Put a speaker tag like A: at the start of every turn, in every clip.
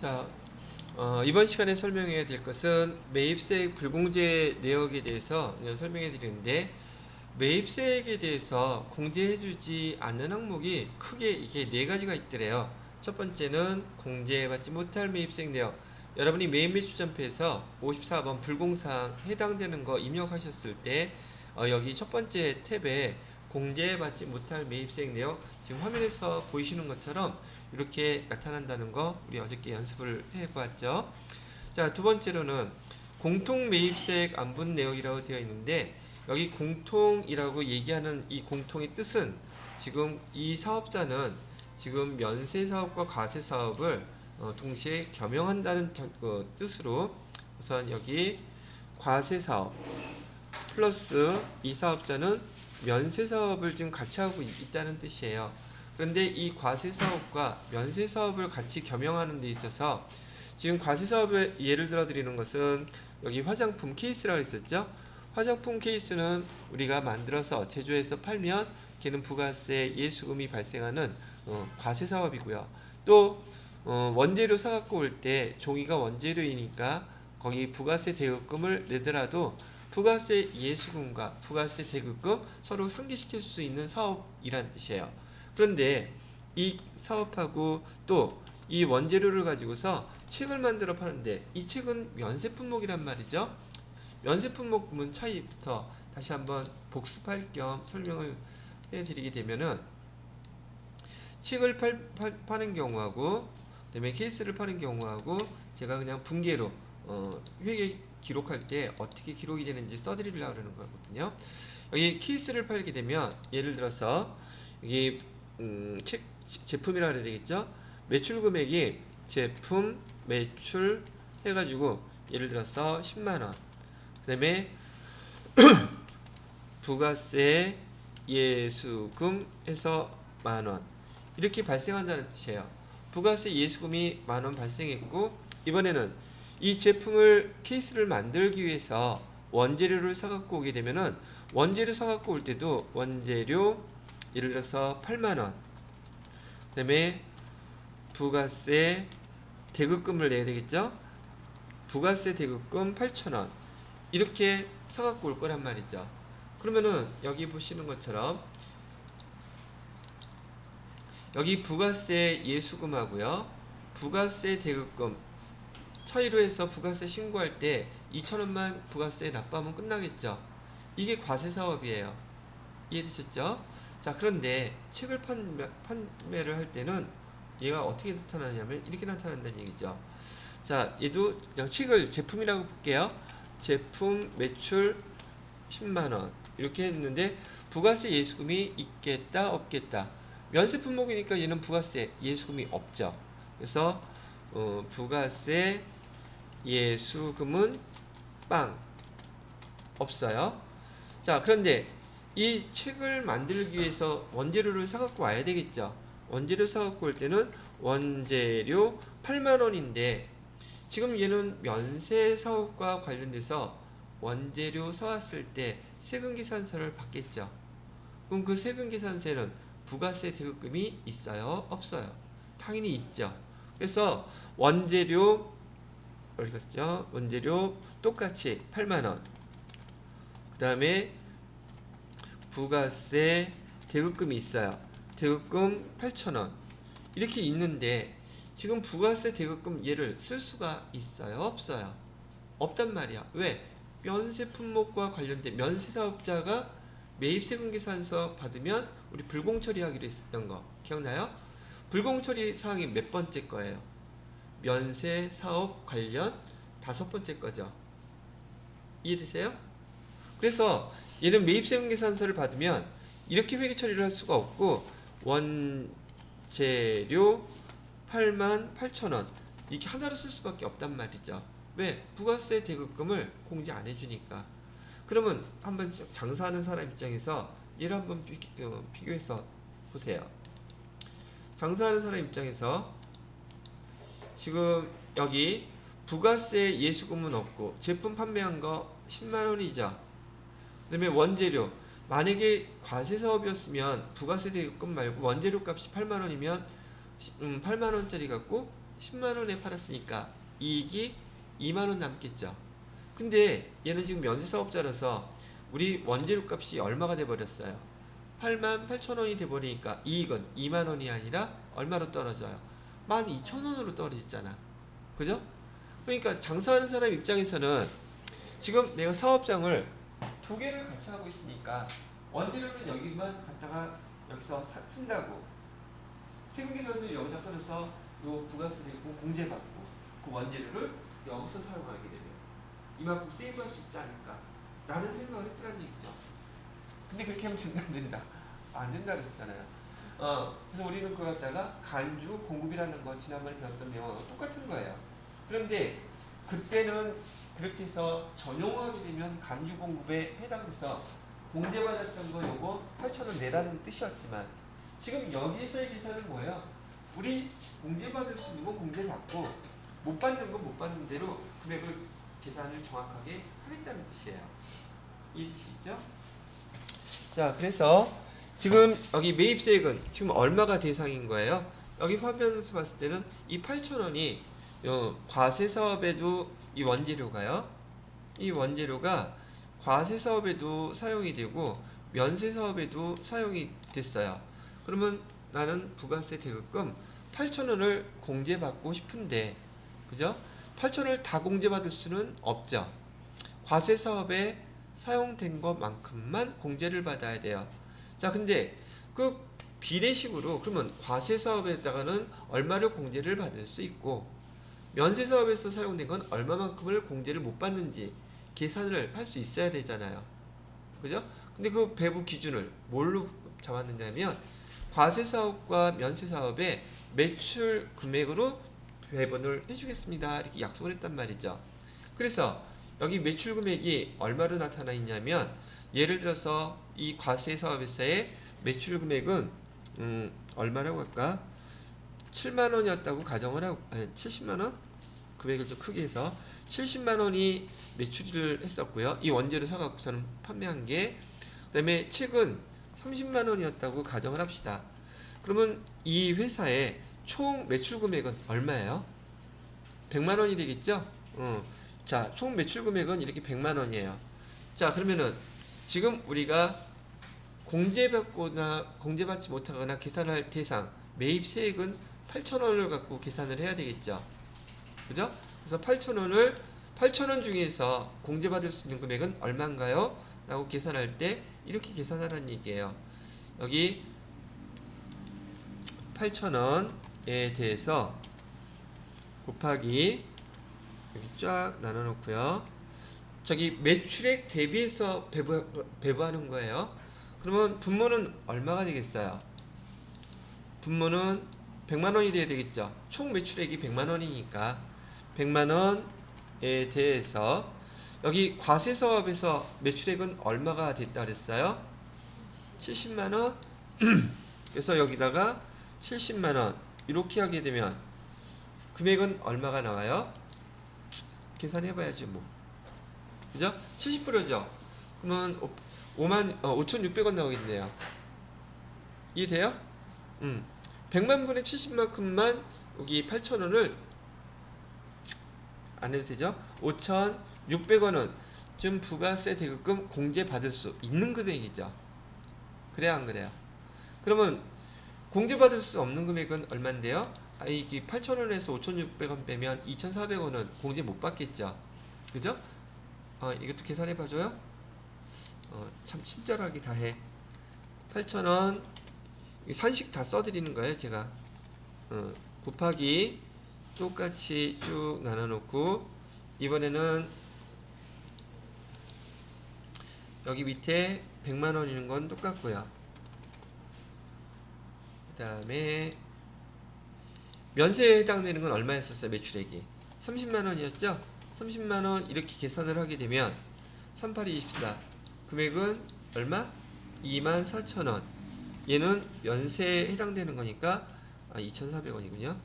A: 자, 이번 시간에 설명해 드릴 것은 매입세액 불공제 내역에 대해서 설명해 드리는데, 매입세액에 대해서 공제해 주지 않는 항목이 크게 이게 네 가지가 있더래요. 첫 번째는 공제받지 못할 매입세액 내역. 여러분이 매입매수점표에서 54번 불공사항 해당되는 거 입력하셨을 때 여기 첫 번째 탭에 공제받지 못할 매입세액 내역, 지금 화면에서 보이시는 것처럼 이렇게 나타난다는 거 우리 어저께 연습을 해보았죠. 자, 두 번째로는 공통 매입세액 안분 내역이라고 되어 있는데, 여기 공통이라고 얘기하는 이 공통의 뜻은 지금 이 사업자는 지금 면세사업과 과세사업을 동시에 겸용한다는 뜻으로 우선 여기 과세사업 플러스 이 사업자는 면세사업을 지금 같이 하고 있다는 뜻이에요. 그런데 이 과세사업과 면세사업을 같이 겸용하는 데 있어서 지금 과세사업에 예를 들어 드리는 것은 여기 화장품 케이스라고 했었죠. 화장품 케이스는 우리가 만들어서 제조해서 팔면 걔는 부가세 예수금이 발생하는 과세사업이고요. 또 원재료 사갖고 올 때 종이가 원재료이니까 거기 부가세 대급금을 내더라도 부가세 예수금과 부가세 대급금 서로 상기시킬 수 있는 사업이란 뜻이에요. 그런데 이 사업하고 또 이 원재료를 가지고서 책을 만들어 파는데, 이 책은 면세품목이란 말이죠. 면세품목 구문 차이부터 다시 한번 복습할 겸 설명을 해드리게 되면은, 책을 파는 경우하고 그다음에 케이스를 파는 경우하고 제가 그냥 분개로 회계 기록할 때 어떻게 기록이 되는지 써드리려고 하는 거거든요. 여기 케이스를 팔게 되면 예를 들어서 여기 제품이라 그래야 되겠죠. 매출 금액이 제품 매출 해가지고 예를 들어서 10만원, 그 다음에 부가세 예수금 해서 만원 이렇게 발생한다는 뜻이에요. 부가세 예수금이 만원 발생했고, 이번에는 이 제품을 케이스를 만들기 위해서 원재료를 사갖고 오게 되면은, 원재료 사갖고 올 때도 원재료 예를 들어서 8만원, 그 다음에 부가세 대급금을 내야 되겠죠. 부가세 대급금 8,000원 이렇게 사갖고 올 거란 말이죠. 그러면은 여기 보시는 것처럼 여기 부가세 예수금하고요 부가세 대급금 차이로 해서 부가세 신고할 때 2,000원만 부가세 납부하면 끝나겠죠. 이게 과세사업이에요. 이해되셨죠? 자, 그런데 책을 판매를 할 때는 얘가 어떻게 나타나냐면 이렇게 나타난다는 얘기죠. 자, 얘도 그냥 책을 제품이라고 볼게요. 제품 매출 10만원 이렇게 했는데 부가세 예수금이 있겠다 없겠다. 면세 품목이니까 얘는 부가세 예수금이 없죠. 그래서 부가세 예수금은 빵 없어요. 자, 그런데 이 책을 만들기 위해서 원재료를 사갖고 와야 되겠죠. 원재료 사갖고 올 때는 원재료 8만원인데 지금 얘는 면세 사업과 관련돼서 원재료 사왔을 때 세금계산서를 받겠죠. 그럼 그 세금계산서에는 부가세 대급금이 있어요? 없어요? 당연히 있죠. 그래서 원재료 어디 갔죠? 원재료 똑같이 8만원, 그 다음에 부가세 대급금이 있어요. 대급금 8,000원 이렇게 있는데 지금 부가세 대급금 얘를 쓸 수가 있어요? 없어요? 없단 말이야. 왜? 면세 품목과 관련된 면세사업자가 매입세금계산서 받으면 우리 불공처리하기로 했었던 거 기억나요? 불공처리 사항이 몇 번째 거예요? 면세사업 관련 5번째 거죠. 이해되세요? 그래서 얘는 매입세금계산서를 받으면 이렇게 회계 처리를 할 수가 없고 원재료 88,000원 이렇게 하나로 쓸 수밖에 없단 말이죠. 왜? 부가세 대급금을 공제 안 해주니까. 그러면 한번 장사하는 사람 입장에서 얘를 한번 비교해서 보세요. 장사하는 사람 입장에서 지금 여기 부가세 예수금은 없고 제품 판매한 거 10만원이죠. 그 다음에 원재료, 만약에 과세사업이었으면 부가세 대급금 말고 원재료 값이 8만원이면 8만원짜리 갖고 10만 원에 팔았으니까 이익이 2만 원 남겠죠. 근데 얘는 지금 면세사업자라서 우리 원재료 값이 얼마가 돼 버렸어요? 8만 8천 원이 돼 버리니까 이익은 2만 원이 아니라 얼마로 떨어져요? 12,000원으로 떨어지잖아. 그죠? 그러니까 장사하는 사람 입장에서는 지금 내가 사업장을 두 개를 같이 하고 있으니까 원재료는 여기만 갖다가 여기서 쓴다고 세금계산서를 여기다 떨어서 요 부가세 내고 공제받고 그 원재료를 여기서 사용하게 되면 이만큼 세이브할 수 있지 않을까 라는 생각을 했더란 얘기죠. 근데 그렇게 하면 된다 안 된다? 안 된다 그랬었잖아요. 그래서 우리는 그거 갖다가 간주 공급이라는 거 지난번에 배웠던 내용하고 똑같은 거예요. 그런데 그때는 그렇게 해서 전용하게 되면 간주 공급에 해당해서 공제받았던 거 요거 8,000원 내라는 뜻이었지만 지금 여기서의 계산은 뭐예요? 우리 공제받을 수 있는 건 공제받고 못 받는 건 못 받는 대로 금액을 계산을 정확하게 하겠다는 뜻이에요. 이해되시겠죠? 자, 그래서 지금 여기 매입세액은 지금 얼마가 대상인 거예요? 여기 화면에서 봤을 때는 이 8,000원이 과세사업에도 이 원재료가요. 이 원재료가 과세사업에도 사용이 되고 면세사업에도 사용이 됐어요. 그러면 나는 부가세 대급금 8,000원을 공제받고 싶은데 그죠? 8,000원을 다 공제받을 수는 없죠. 과세사업에 사용된 것만큼만 공제를 받아야 돼요. 자, 근데 그 비례식으로 그러면 과세사업에다가는 얼마를 공제를 받을 수 있고 면세사업에서 사용된 건 얼마만큼을 공제를 못 받는지 계산을 할 수 있어야 되잖아요. 그죠? 근데 그 배부 기준을 뭘로 잡았느냐면 과세사업과 면세사업의 매출 금액으로 배분을 해주겠습니다. 이렇게 약속을 했단 말이죠. 그래서 여기 매출 금액이 얼마로 나타나 있냐면 예를 들어서 이 과세사업에서의 매출 금액은 얼마라고 할까? 7만 원이었다고 가정을 하고 70만 원? 금액을 좀 크게 해서 70만 원이 매출을 했었고요. 이 원재료 사갖고서는 판매한 게 그다음에 책은 30만 원이었다고 가정을 합시다. 그러면 이 회사의 총 매출 금액은 얼마예요? 100만 원이 되겠죠? 자, 총 매출 금액은 이렇게 100만 원이에요. 자, 그러면은 지금 우리가 공제받거나 공제받지 못하거나 계산할 대상 매입세액은 8,000원을 갖고 계산을 해야 되겠죠. 그죠? 그래서 8,000원 중에서 공제받을 수 있는 금액은 얼마인가요? 라고 계산할 때 이렇게 계산하라는 얘기예요. 여기 8,000원에 대해서 곱하기 여기 쫙 나눠 놓고요. 저기 매출액 대비해서 배부하는 거예요. 그러면 분모는 얼마가 되겠어요? 분모는 100만 원이 돼야 되겠죠. 총 매출액이 100만 원이니까 100만 원에 대해서 여기 과세사업에서 매출액은 얼마가 됐다 그랬어요? 70만 원. 그래서 여기다가 70만 원 이렇게 하게 되면 금액은 얼마가 나와요? 계산해 봐야지 뭐. 그죠? 70%죠. 그러면 5,600원 나오겠네요. 이해돼요? 100만 분의 70만큼만 여기 8,000원을 안 해도 되죠? 5,600원은 좀 부가세 대급금 공제 받을 수 있는 금액이죠. 그래야 안 그래요? 그러면 공제 받을 수 없는 금액은 얼마인데요? 이 8,000원에서 5,600원 빼면 2,400원은 공제 못 받겠죠. 그죠? 이것도 계산해 봐줘요. 참 친절하게 다 해. 8,000원 산식 다 써드리는 거예요, 제가. 곱하기 똑같이 쭉 나눠놓고 이번에는 여기 밑에 100만 원 있는 건 똑같고요. 그 다음에 면세에 해당되는 건 얼마였었어요? 매출액이 30만 원이었죠? 30만 원 이렇게 계산을 하게 되면 38이 24 금액은 얼마? 24,000원. 얘는 면세에 해당되는 거니까 2,400원이군요.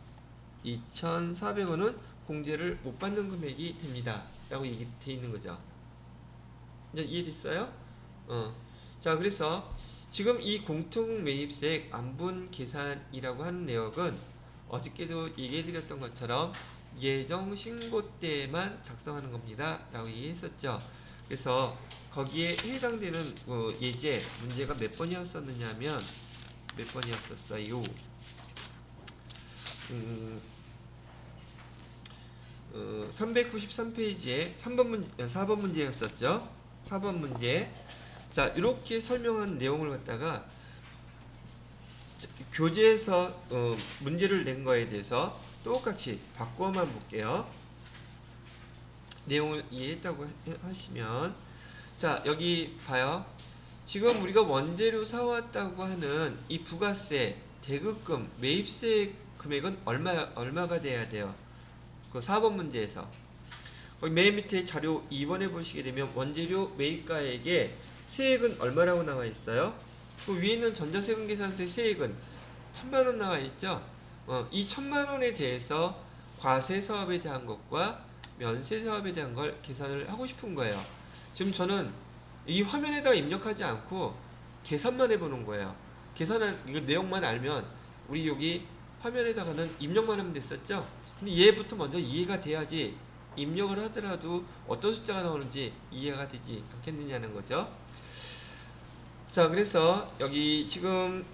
A: 2,400원은 공제를 못 받는 금액이 됩니다. 라고 얘기되어 있는 거죠. 이제 이해됐어요? 자, 그래서 지금 이 공통매입세액 안분 계산이라고 하는 내역은 어저께도 얘기해드렸던 것처럼 예정 신고 때만 작성하는 겁니다 라고 얘기했었죠. 그래서 거기에 해당되는 예제 문제가 몇 번이었었느냐면 몇 번이었었어요. 393페이지에 4번 문제였었죠. 4번 문제. 자, 이렇게 설명한 내용을 갖다가 교재에서 문제를 낸 거에 대해서 똑같이 바꿔만 볼게요. 내용을 이해했다고 하시면, 자, 여기 봐요. 지금 우리가 원재료 사왔다고 하는 이 부가세, 대급금, 매입세 금액은 얼마가 돼야 돼요? 그 4번 문제에서. 거기 맨 밑에 자료 2번에 보시게 되면 원재료 매입가액의 세액은 얼마라고 나와 있어요? 그 위에 있는 전자세금 계산서의 세액은 1000만원 나와 있죠? 이 1000만원에 대해서 과세 사업에 대한 것과 면세 사업에 대한 걸 계산을 하고 싶은 거예요. 지금 저는 이 화면에다가 입력하지 않고 계산만 해보는 거예요. 계산한 이거 내용만 알면 우리 여기 화면에다가는 입력만 하면 됐었죠? 근데 얘부터 먼저 이해가 돼야지 입력을 하더라도 어떤 숫자가 나오는지 이해가 되지 않겠느냐는 거죠. 자, 그래서 여기 지금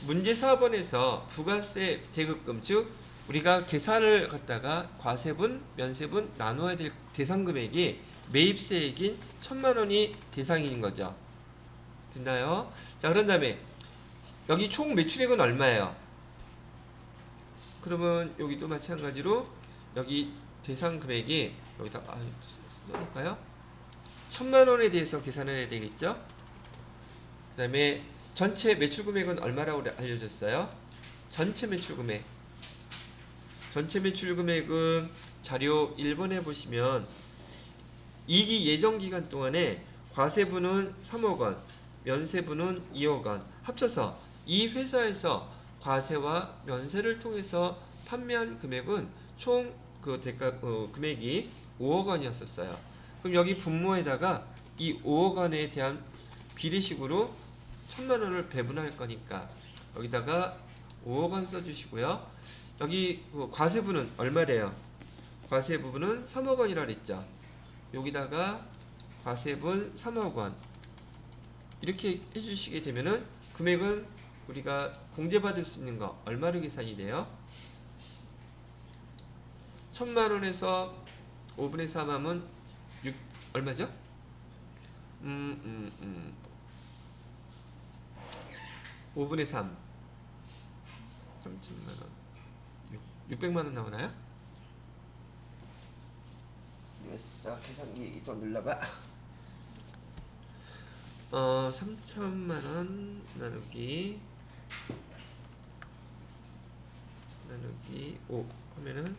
A: 문제 4번에서 부가세 대급금, 즉 우리가 계산을 갖다가 과세분, 면세분 나눠야 될 대상 금액이 매입세액인 1000만원이 대상인 거죠. 됐나요? 자, 그런 다음에 여기 총 매출액은 얼마예요? 그러면 여기도 마찬가지로 여기 대상 금액이 여기다 써볼까요? 1000만원에 대해서 계산을 해야 되겠죠? 그 다음에 전체 매출 금액은 얼마라고 알려줬어요? 전체 매출 금액. 전체 매출 금액은 자료 1번에 보시면 이기 예정 기간 동안에 과세분은 3억원, 면세분은 2억원 합쳐서 이 회사에서 과세와 면세를 통해서 판매한 금액은 총 그 대가 금액이 5억원이었었어요. 그럼 여기 분모에다가 이 5억원에 대한 비례식으로 1000만원을 배분할 거니까 여기다가 5억원 써주시고요. 여기 과세분은 얼마래요? 과세 부분은 3억원이라 그랬죠. 여기다가 과세분 3억원 이렇게 해주시게 되면은 금액은 우리가 공제받을 수 있는 거 얼마로 계산이 돼요? 1000만원에서 5분의 3 하면 6 얼마죠? 5분의 3 3000만원 600만원 나오나요? 계산기 좀 눌러봐. 3000만원 나누기 5 하면은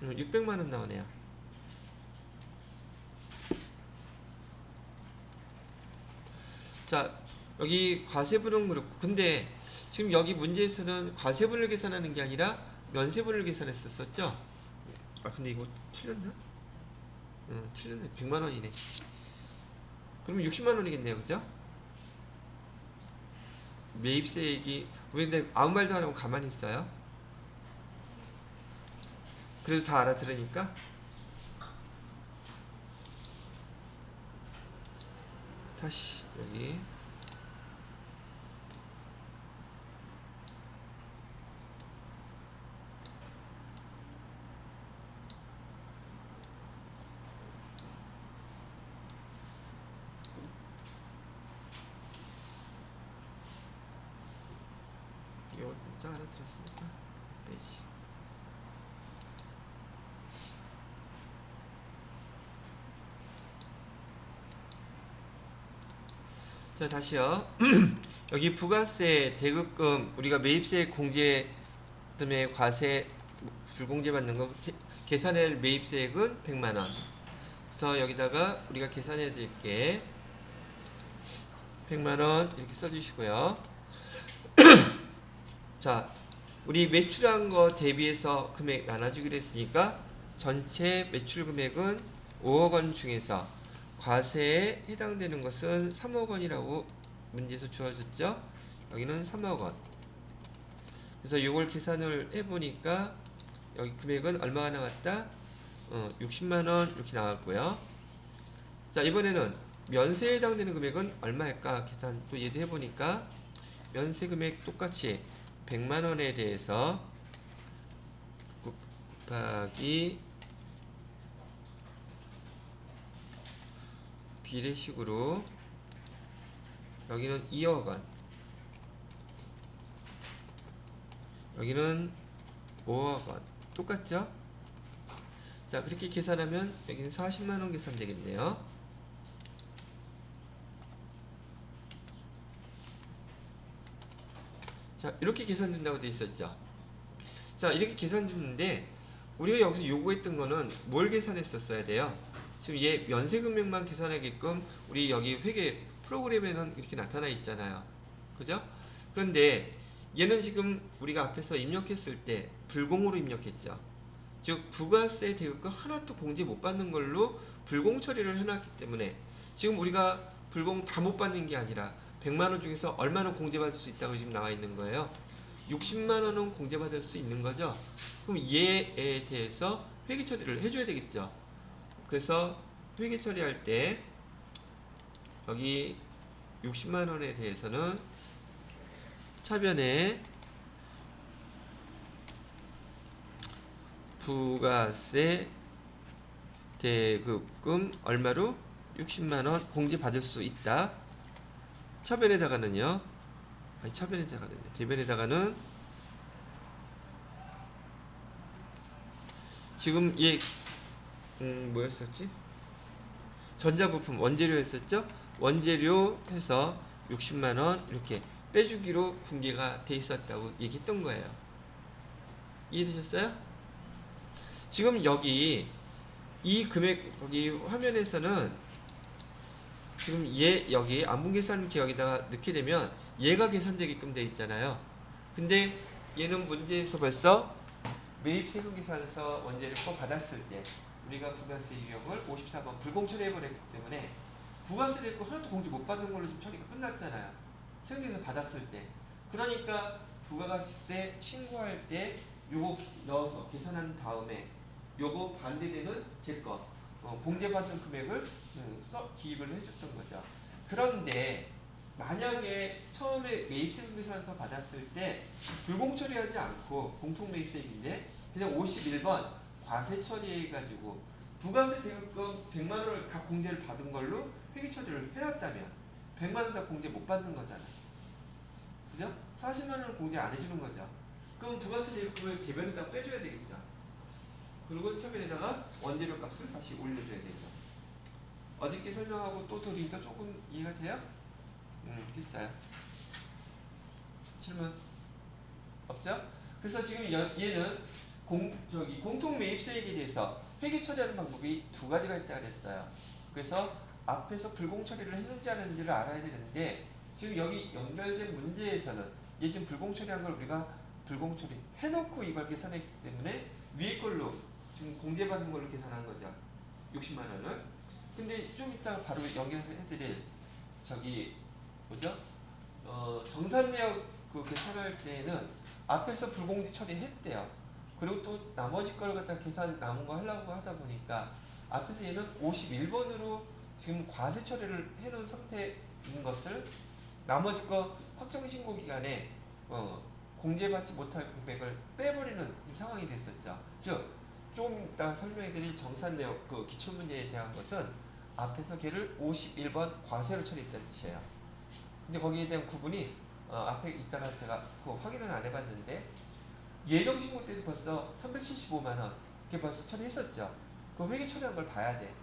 A: 600만원 나오네요. 자, 여기 과세분은 그렇고, 근데 지금 여기 문제에서는 과세분을 계산하는 게 아니라 면세분을 계산했었죠. 근데 이거 틀렸나? 틀렸네. 100만원이네. 그러면 60만원이겠네요. 그죠? 매입세액이, 근데 아무 말도 안 하고 가만히 있어요. 그래도 다 알아들으니까. 다시 여기 이거 다 알아들었으니까 빼지. 자, 다시요. 여기 부가세, 대급금, 우리가 매입세 공제 그다음에 과세 불공제 받는 거 계산할 매입세액은 100만원. 그래서 여기다가 우리가 계산해 드릴게 100만원 이렇게 써주시고요. 자, 우리 매출한 거 대비해서 금액 나눠주기로 했으니까 전체 매출 금액은 5억원 중에서 과세에 해당되는 것은 3억원이라고 문제에서 주어졌죠. 여기는 3억원. 그래서 이걸 계산을 해보니까 여기 금액은 얼마가 나왔다? 60만원 이렇게 나왔고요. 자, 이번에는 면세에 해당되는 금액은 얼마일까? 계산 또 얘도 해보니까 면세 금액 똑같이 100만원에 대해서 곱하기 비례식으로 여기는 2억원, 여기는 5억원 똑같죠? 자, 그렇게 계산하면 여기는 40만원 계산 되겠네요. 자, 이렇게 계산된다고 돼 있었죠. 자, 이렇게 계산됐는데 우리가 여기서 요구했던 거는 뭘 계산했었어야 돼요? 지금 얘 면세 금액만 계산하게끔 우리 여기 회계 프로그램에는 이렇게 나타나 있잖아요. 그죠? 그런데 얘는 지금 우리가 앞에서 입력했을 때 불공으로 입력했죠. 즉 부가세 대급금 하나도 공제 못 받는 걸로 불공 처리를 해놨기 때문에 지금 우리가 불공 다 못 받는 게 아니라 100만원 중에서 얼마나 공제받을 수 있다고 지금 나와 있는 거예요. 60만원은 공제받을 수 있는 거죠. 그럼 얘에 대해서 회계 처리를 해줘야 되겠죠. 그래서 회계 처리할 때 여기 60만원에 대해서는 차변에 부가세 대급금 얼마로 60만원 공제받을 수 있다. 차변에다가는요, 아니 차변에다가는 대변에다가는 지금 얘 뭐였었지? 전자부품 원재료 했었죠? 원재료 해서 60만원 이렇게 빼주기로 분계가 돼 있었다고 얘기했던 거예요. 이해되셨어요? 지금 여기 이 금액 거기 화면에서는 지금 얘 여기 안분계산 기억에다가 넣게 되면 얘가 계산되게끔 돼 있잖아요. 근데 얘는 문제에서 벌써 매입세금 계산서 원재료 거 받았을 때 우리가 부가세 유형을 54번 불공 처리해버렸기 때문에 부가세 대금 하나도 공제 못 받는 걸로 지금 처리가 끝났잖아요. 세금에서 받았을 때. 그러니까 부가가치세 신고할 때 요거 넣어서 계산한 다음에 요거 반대되는 제거 공제받은 금액을 기입을 해줬던 거죠. 그런데 만약에 처음에 매입세금 계산서 받았을 때 불공 처리하지 않고 공통 매입세액인데 그냥 51번 과세 처리해가지고 부가세 대급금 100만원을 다 공제를 받은 걸로 회계 처리를 해놨다면 100만원 다 공제 못 받는 거잖아. 그죠? 40만원을 공제 안 해주는 거죠. 그럼 부가세 대급금을 대변에다 빼줘야 되겠죠. 그리고 처변에다가 원재료 값을 다시 올려줘야 되죠. 어저께 설명하고 또 들으니까 조금 이해가 돼요? 됐어요. 질문 없죠? 그래서 지금 얘는 공통 매입세액에 대해서 회계 처리하는 방법이 두 가지가 있다고 그랬어요. 그래서 앞에서 불공 처리를 했는지 안 했는지를 알아야 되는데 지금 여기 연결된 문제에서는 얘 지금 불공 처리한 걸 우리가 불공 처리 해놓고 이걸 계산했기 때문에 위에 걸로 지금 공제받는 걸로 계산한 거죠. 60만원을. 근데 좀 이따가 바로 연결해서 해드릴 저기 뭐죠? 정산내역 그 계산할 때는 앞에서 불공제 처리했대요. 그리고 또 나머지 걸 갖다 계산 남은 거 하려고 하다 보니까 앞에서 얘는 51번으로 지금 과세 처리를 해놓은 상태인 것을 나머지 거 확정신고 기간에 공제받지 못할 금액을 빼버리는 상황이 됐었죠. 즉 좀 이따 설명해드릴 정산내역 그 기출문제에 대한 것은 앞에서 걔를 51번 과세로 처리했다는 뜻이에요. 근데 거기에 대한 구분이 앞에 이따가 제가 확인은 안 해봤는데 예정신고 때도 벌써 375만원 그게 벌써 처리했었죠. 그 회계 처리한 걸 봐야 돼.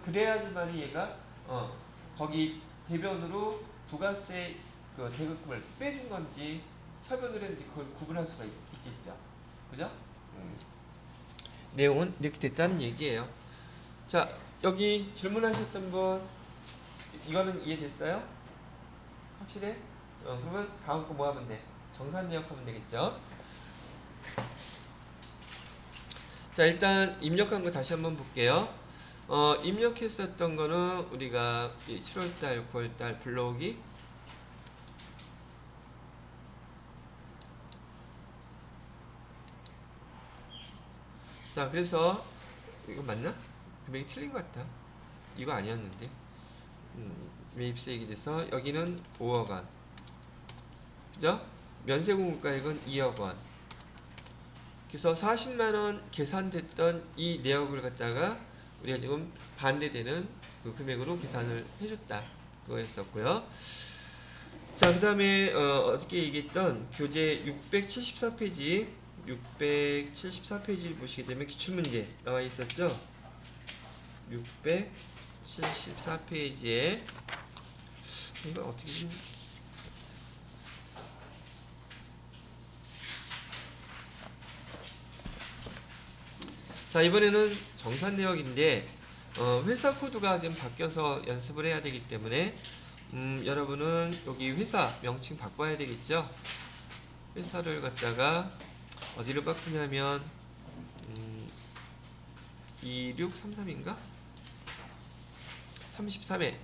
A: 그래야지만이 얘가 거기 대변으로 부가세 그 대급금을 빼준 건지 처변을 했는지 그걸 구분할 수가 있겠죠. 그죠? 내용은 이렇게 됐다는 얘기예요. 자, 여기 질문하셨던 분 이거는 이해됐어요? 확실해? 그러면 다음 거 뭐 하면 돼? 정산내역 하면 되겠죠? 자, 일단 입력한 거 다시 한번 볼게요. 입력했었던 거는 우리가 7월달, 9월달 불러오기 자, 그래서 이거 맞나? 금액이 틀린 것 같다. 이거 아니었는데. 매입세액이 돼서 여기는 5억 원. 그죠? 면세공급가액은 2억 원. 그래서 40만 원 계산됐던 이 내역을 갖다가 우리가 지금 반대되는 그 금액으로 계산을 해줬다. 그거였었고요. 자, 그 다음에 어저께 얘기했던 교재 674페이지 674페이지 보시게 되면 기출문제 나와 있었죠. 674페이지에 이거 어떻게 좀 자, 이번에는 정산 내역인데 회사 코드가 지금 바뀌어서 연습을 해야 되기 때문에 여러분은 여기 회사 명칭 바꿔야 되겠죠. 회사를 갖다가 어디로 바꾸냐면 2633인가? 33회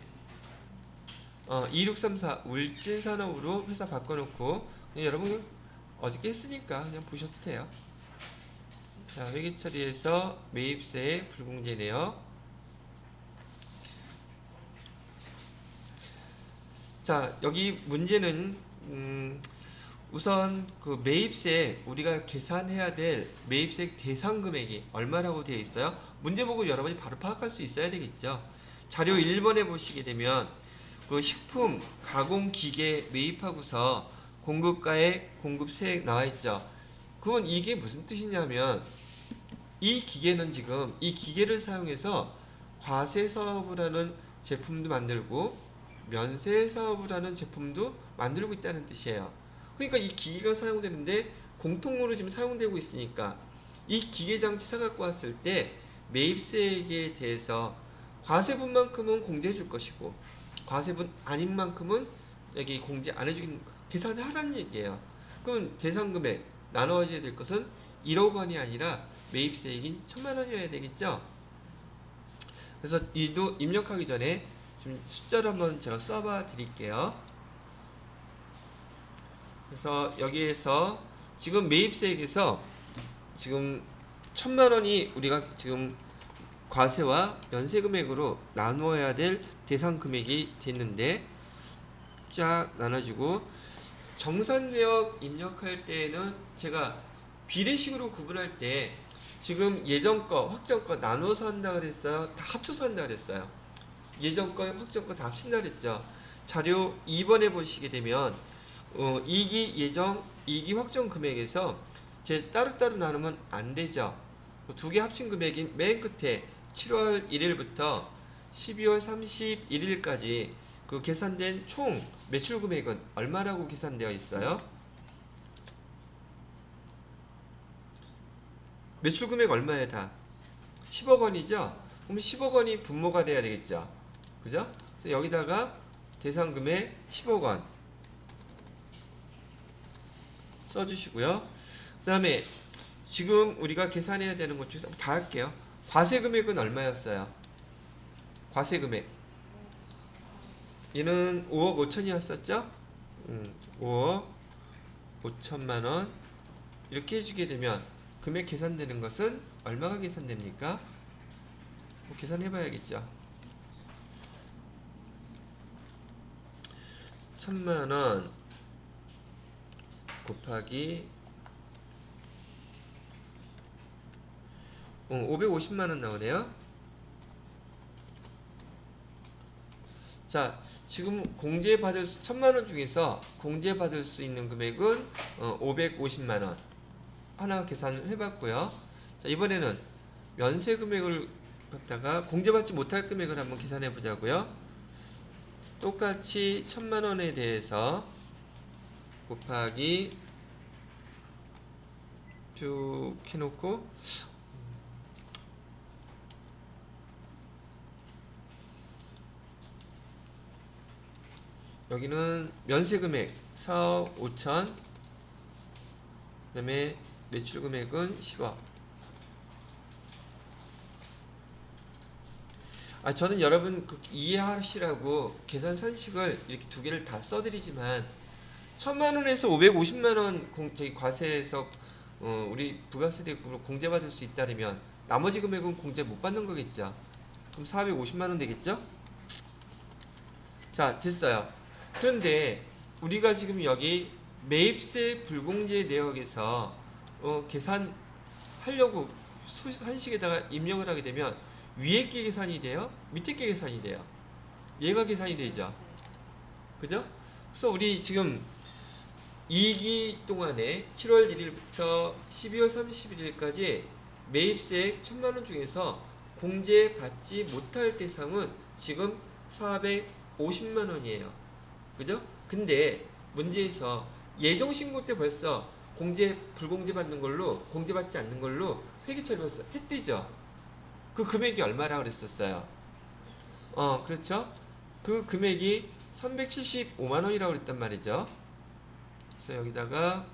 A: 2634 울진산업으로 회사 바꿔놓고 그냥 여러분 어저께 했으니까 그냥 보셔도 돼요. 자, 회계 처리에서 매입세 불공제 내역. 자, 여기 문제는 우선 그 매입세 우리가 계산해야 될 매입세 대상 금액이 얼마라고 되어 있어요? 문제 보고 여러분이 바로 파악할 수 있어야 되겠죠. 자료 1번에 보시게 되면 그 식품 가공 기계 매입하고서 공급가액 공급세액 나와 있죠. 그건 이게 무슨 뜻이냐면 이 기계는 지금 이 기계를 사용해서 과세 사업을 하는 제품도 만들고 면세 사업을 하는 제품도 만들고 있다는 뜻이에요. 그러니까 이 기계가 사용되는데 공통으로 지금 사용되고 있으니까 이 기계 장치 사갖고 왔을 때 매입세액에 대해서 과세분만큼은 공제해 줄 것이고 과세분 아닌 만큼은 여기 공제 안 해주긴 계산하라는 얘기예요. 그럼 대상금액 나눠져야 될 것은 1억 원이 아니라 매입세액인 1,000만 원이어야 되겠죠. 그래서 이도 입력하기 전에 지금 숫자를 한번 제가 써봐 드릴게요. 그래서 여기에서 지금 매입세액에서 지금 1,000만 원이 우리가 지금 과세와 연세 금액으로 나누어야 될 대상 금액이 됐는데 쫙 나눠주고 정산 내역 입력할 때는 제가 비례식으로 구분할 때 지금 예전 거, 확정 거 나눠서 한다 그랬어요? 다 합쳐서 한다 그랬어요? 예전 거, 확정 거 다 합친다 그랬죠? 자료 2번에 보시게 되면 2기 예정, 2기 확정 금액에서 제 따로따로 나누면 안 되죠? 두 개 합친 금액이 맨 끝에 7월 1일부터 12월 31일까지 그 계산된 총 매출 금액은 얼마라고 계산되어 있어요? 매출 금액 얼마예요 다? 10억 원이죠? 그럼 10억 원이 분모가 돼야 되겠죠? 그죠? 그래서 여기다가 대상 금액 10억 원 써주시고요. 그 다음에 지금 우리가 계산해야 되는 것 중에서 다 할게요. 과세 금액은 얼마였어요? 과세 금액 얘는 5억 5천이었었죠? 5억 5천만 원 이렇게 해주게 되면 금액 계산되는 것은 얼마가 계산됩니까? 뭐 계산해봐야겠죠. 1,000만 원 곱하기 550만 원 나오네요. 자, 지금 공제받을 1,000만 원 중에서 공제받을 수 있는 금액은 550만 원. 하나 계산을 해봤고요. 자, 이번에는 면세 금액을 갖다가 공제받지 못할 금액을 한번 계산해 보자고요. 똑같이 1,000만 원에 대해서 곱하기 쭉 해놓고 여기는 면세 금액 4억 5천 그 다음에 매출 금액은 10억. 저는 여러분 이해하시라고 계산 산식을 이렇게 두 개를 다 써드리지만 1,000만 원에서 550만 원 저기 과세에서 우리 부가세대금을 공제받을 수 있다면 나머지 금액은 공제 못 받는 거겠죠. 그럼 450만 원 되겠죠? 자, 됐어요. 그런데 우리가 지금 여기 매입세 불공제 내역에서 계산하려고 한식에다가 입력을 하게 되면 위에 게 계산이 돼요? 밑에 게 계산이 돼요? 얘가 계산이 되죠. 그죠? 그래서 우리 지금 2기 동안에 7월 1일부터 12월 31일까지 매입세액 1,000만 원 중에서 공제받지 못할 대상은 지금 450만 원이에요. 그죠? 근데 문제에서 예정 신고 때 벌써 불공제 받는 걸로 공제받지 않는 걸로 회계 처리했어. 했대죠. 그 금액이 얼마라 그랬었어요? 그렇죠? 그 금액이 375만 원이라고 그랬단 말이죠. 그래서 여기다가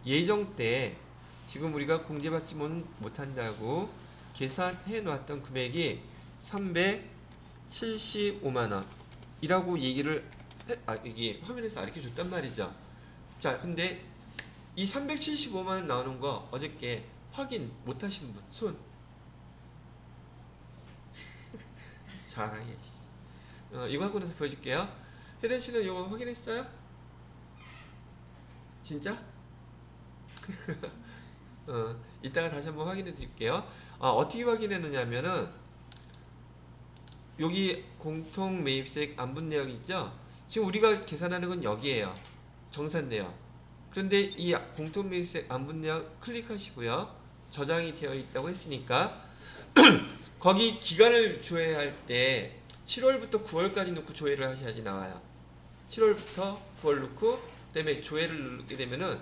A: 예정 때 지금 우리가 공제받지 못한다고 계산해 놨던 금액이 375만 원이라고 얘기를 이게 화면에서 알려 줬단 말이죠. 자, 근데 이 375만 원 나오는 거 어저께 확인 못 하신 분 손. 자랑해. 이거 하고 나서 보여줄게요. 혜련 씨는 이거 확인했어요? 진짜? 이따가 다시 한번 확인해 드릴게요. 어떻게 확인했느냐면은 여기 공통 매입세액 안분 내역 있죠? 지금 우리가 계산하는 건 여기에요. 정산 내역. 그런데 이 공통 매입세액 안분 내역 클릭하시고요. 저장이 되어 있다고 했으니까 거기 기간을 조회할 때 7월부터 9월까지 넣고 조회를 하셔야지 나와요. 7월부터 9월 넣고 그다음에 조회를 누르게 되면은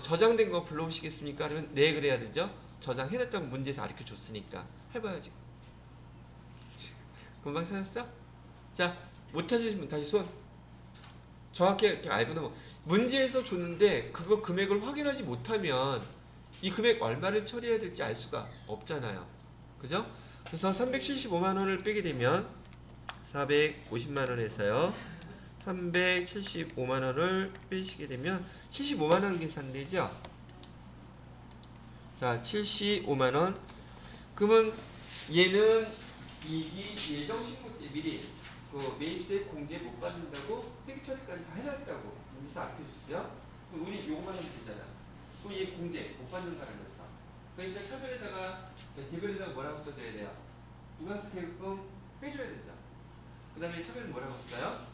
A: 저장된 거 불러오시겠습니까? 그러면 네 그래야 되죠. 저장해놨다고 문제에서 가르쳐 줬으니까 해봐야지. 금방 찾았어? 자, 못하시는 분 다시 손. 정확히 이렇게 알고 넘어. 문제에서 줬는데 그거 금액을 확인하지 못하면 이 금액 얼마를 처리해야 될지 알 수가 없잖아요. 그죠? 그래서 375만 원을 빼게 되면 450만 원에서요. 375만 원을 빼시게 되면 75만 원 계산되죠? 자, 75만 원. 그러면 얘는 이 예정 신고 때 미리 그 매입세 공제 못 받는다고 회계 처리까지 다 해놨다고 여기서 알려주죠? 그럼 우리 요거만 하면 되잖아. 그럼 얘 공제 못 받는다면서. 그러니까 차별에다가 대별에다가 뭐라고 써줘야 돼요? 부가세 대금 빼줘야 되죠. 그 다음에 차별은 뭐라고 써요?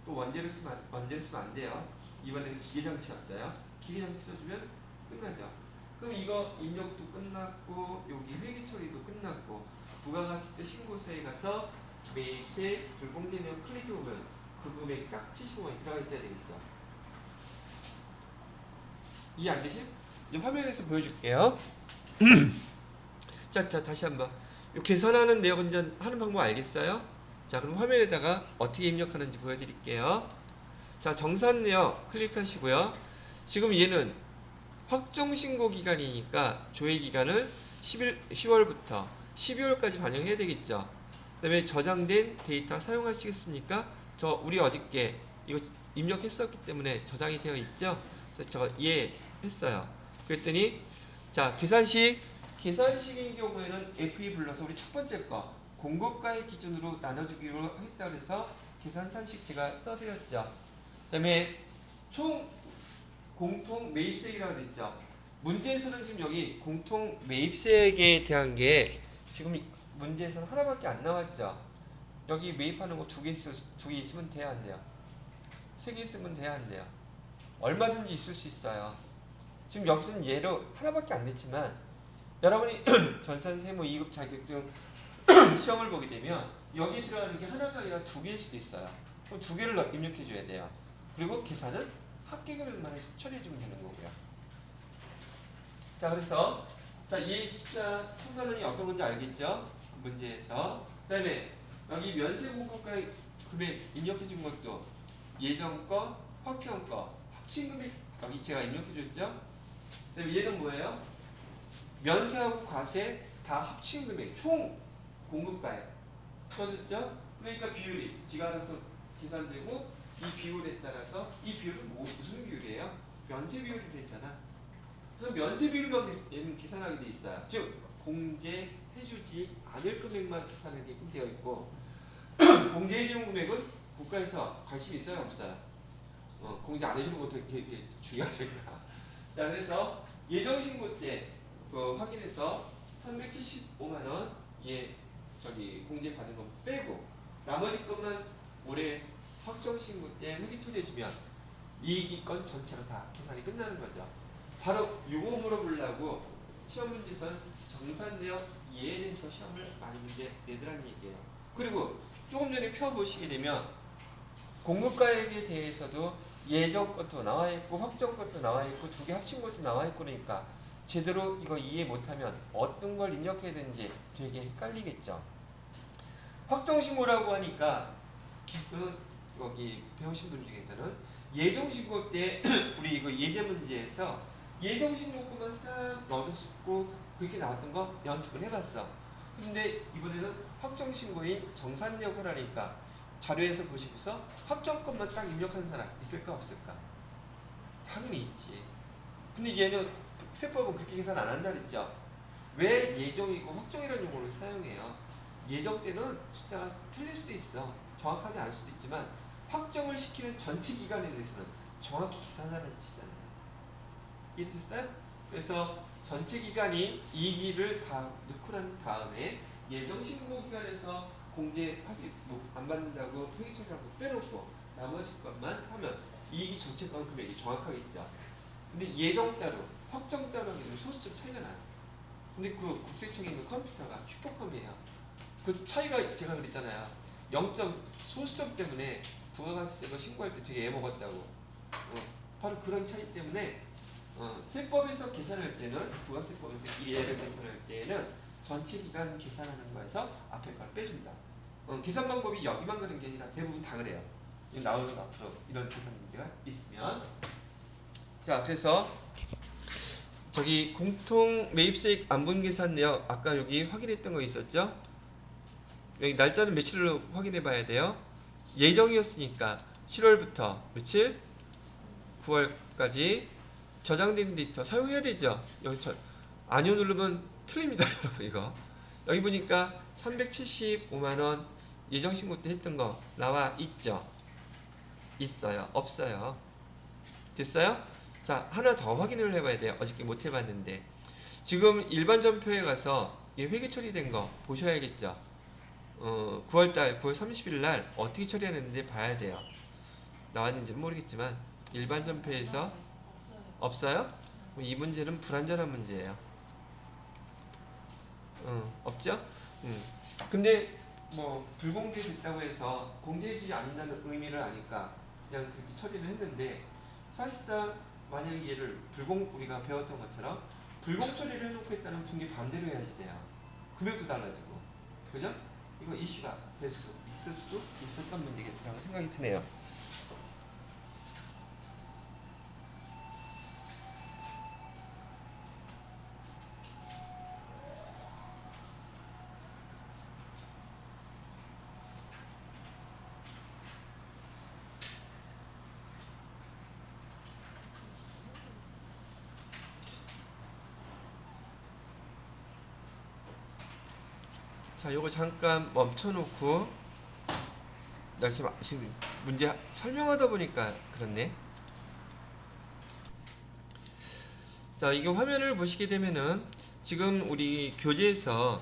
A: 또 원재료 쓰면 안 돼요. 이번에는 기계장치였어요. 기계장치 써주면 끝나죠. 그럼 이거 입력도 끝났고 여기 회계 처리도 끝났고 부가가치세 신고서에 가서 매입세 불공제 내역 클릭해보면 그 금액이 딱 75만원이 들어가 있어야 되겠죠. 이해 안 되심? 이제 화면에서 보여줄게요. 자, 다시 한번. 요 계산하는 내역은 이제 하는 방법 알겠어요? 자, 그럼 화면에다가 어떻게 입력하는지 보여드릴게요. 자, 정산 내역 클릭하시고요. 지금 얘는 확정 신고 기간이니까 조회 기간을 10월부터 12월까지 반영해야 되겠죠. 그 다음에 저장된 데이터 사용하시겠습니까? 우리 어저께 이거 입력했었기 때문에 저장이 되어 있죠. 그래서 저 했어요. 그랬더니 자, 계산식인 경우에는 FE 불러서 우리 첫 번째 거 공급가액 기준으로 나눠주기로 했다 그래서 계산산식 제가 써드렸죠. 그 다음에 총 공통 매입세액이라고 했죠. 문제에서는 지금 여기 공통 매입세액에 대한 게 지금 문제에서는 하나밖에 안 나왔죠. 여기 매입하는 거 두 개 있으면 돼야 안 돼요? 세 개 있으면 돼야 안 돼요? 얼마든지 있을 수 있어요. 지금 여기서는 예로 하나밖에 안 냈지만 여러분이 전산세무 2급 자격증 시험을 보게 되면 여기 들어가는 게 하나가 아니라 두 개일 수도 있어요. 그럼 두 개를 입력해 줘야 돼요. 그리고 계산은 합계금액만 처리해 주면 되는 거고요. 자, 그래서 이 숫자 1,000만 원이 어떤 건지 알겠죠? 그 문제에서. 그 다음에 여기 면세공급가액 금액 입력해 준 것도 예정거, 확정거, 합친금액 여기 제가 입력해 줬죠? 그 다음에 얘는 뭐예요? 면세하고 과세 다 합친 금액 총 공급가액 써줬죠? 그러니까 비율이 지가 알아서 계산되고 이 비율에 따라서 이 비율은 무슨 비율이에요? 면세 비율이 됐잖아. 그래서 면세비율만 얘는 계산하게 돼 있어요. 즉 공제해주지 않을 금액만 계산하게 되어 있고 공제해주는 금액은 국가에서 관심 있어요 없어요? 공제 안 해주는 것도 되게 중요하니까. 자 그래서 예정신고 때 확인해서 375만 원 저기 공제 받은 거 빼고 나머지 것만 올해 확정신고 때 회계 처리해주면 이익이건 전체가 다 계산이 끝나는 거죠. 바로 요거 물어보려고 시험 문제선 정산내역 이해에 대해서 시험을 많이 문제 내더라는 얘기예요. 그리고 조금 전에 펴보시게 되면 공급가액에 대해서도 예정 것도 나와 있고 확정 것도 나와 있고 두 개 합친 것도 나와 있고 그러니까 제대로 이거 이해 못하면 어떤 걸 입력해야 되는지 되게 헷갈리겠죠. 확정신고라고 하니까 여기 배우신 분 중에서는 예정신고 때 우리 이거 예제 문제에서 예정신고만 싹 넣어줬고 그렇게 나왔던 거 연습을 해봤어. 근데 이번에는 확정신고인 정산내역을 하니까 자료에서 보시면서 확정권만 딱 입력하는 사람 있을까 없을까? 당연히 있지. 근데 얘는 세법은 그렇게 계산 안 한다 그랬죠. 왜 예정이고 확정이라는 용어를 사용해요? 예정 때는 숫자가 틀릴 수도 있어. 정확하지 않을 수도 있지만 확정을 시키는 전체 기간에 대해서는 정확히 계산하는 뜻이잖아요. 이해되셨어요? 그래서 전체 기간이 2기를 다 넣고 난 다음에 예정신고 기간에서 공제 안 받는다고 회계처리하고 빼놓고 나머지 것만 하면 이익이 전체 건 금액이 정확하겠죠. 근데 예정 따로 확정 따로 하게 되면 소수점 차이가 나요. 근데 그 국세청에 있는 컴퓨터가 슈퍼컴이에요. 그 차이가 제가 그랬잖아요. 0점 소수점 때문에 부가가치세가 신고할 때 되게 애먹었다고. 바로 그런 차이 때문에 세법에서 계산할 때는 부가세법에서 이해를 계산할 때는 전체 기간 계산하는 거에서 앞에 걸 빼준다. 계산 방법이 여기만 그런 게 아니라 대부분 다 그래요. 나오는 앞으로 이런 계산 문제가 있으면 자 그래서 저기 공통 매입세액 안분 계산 내역 아까 여기 확인했던 거 있었죠? 여기 날짜는 며칠로 확인해 봐야 돼요. 예정이었으니까 7월부터 며칠? 9월까지 저장된 데이터 사용해야 되죠. 여기서 아니요 누르면 틀립니다 여러분 이거. 여기 보니까 375만원 예정신고 때 했던 거 나와 있죠? 있어요? 없어요? 됐어요? 자 하나 더 확인을 해봐야 돼요. 어저께 못 해봤는데 지금 일반 전표에 가서 회계 처리된 거 보셔야겠죠? 9월달 9월 30일 날 어떻게 처리하는지 봐야 돼요. 나왔는지는 모르겠지만 일반 전표에서 없어요? 이 문제는 불완전한 문제예요. 없죠? 근데 뭐 불공개됐다고 해서 공개해주지 않는다는 의미를 아니까 그냥 그렇게 처리를 했는데 사실상 만약에 얘를 우리가 배웠던 것처럼 불공 처리를 해놓고 했다는 분기 반대로 해야지 돼요. 금액도 달라지고 그죠? 이거 이슈가 될 수 있을 수도 있었던 문제겠다고 생각이 드네요. 자, 요거 잠깐 멈춰놓고 나 지금 문제 설명하다 보니까 그렇네. 자, 이게 화면을 보시게 되면은 지금 우리 교재에서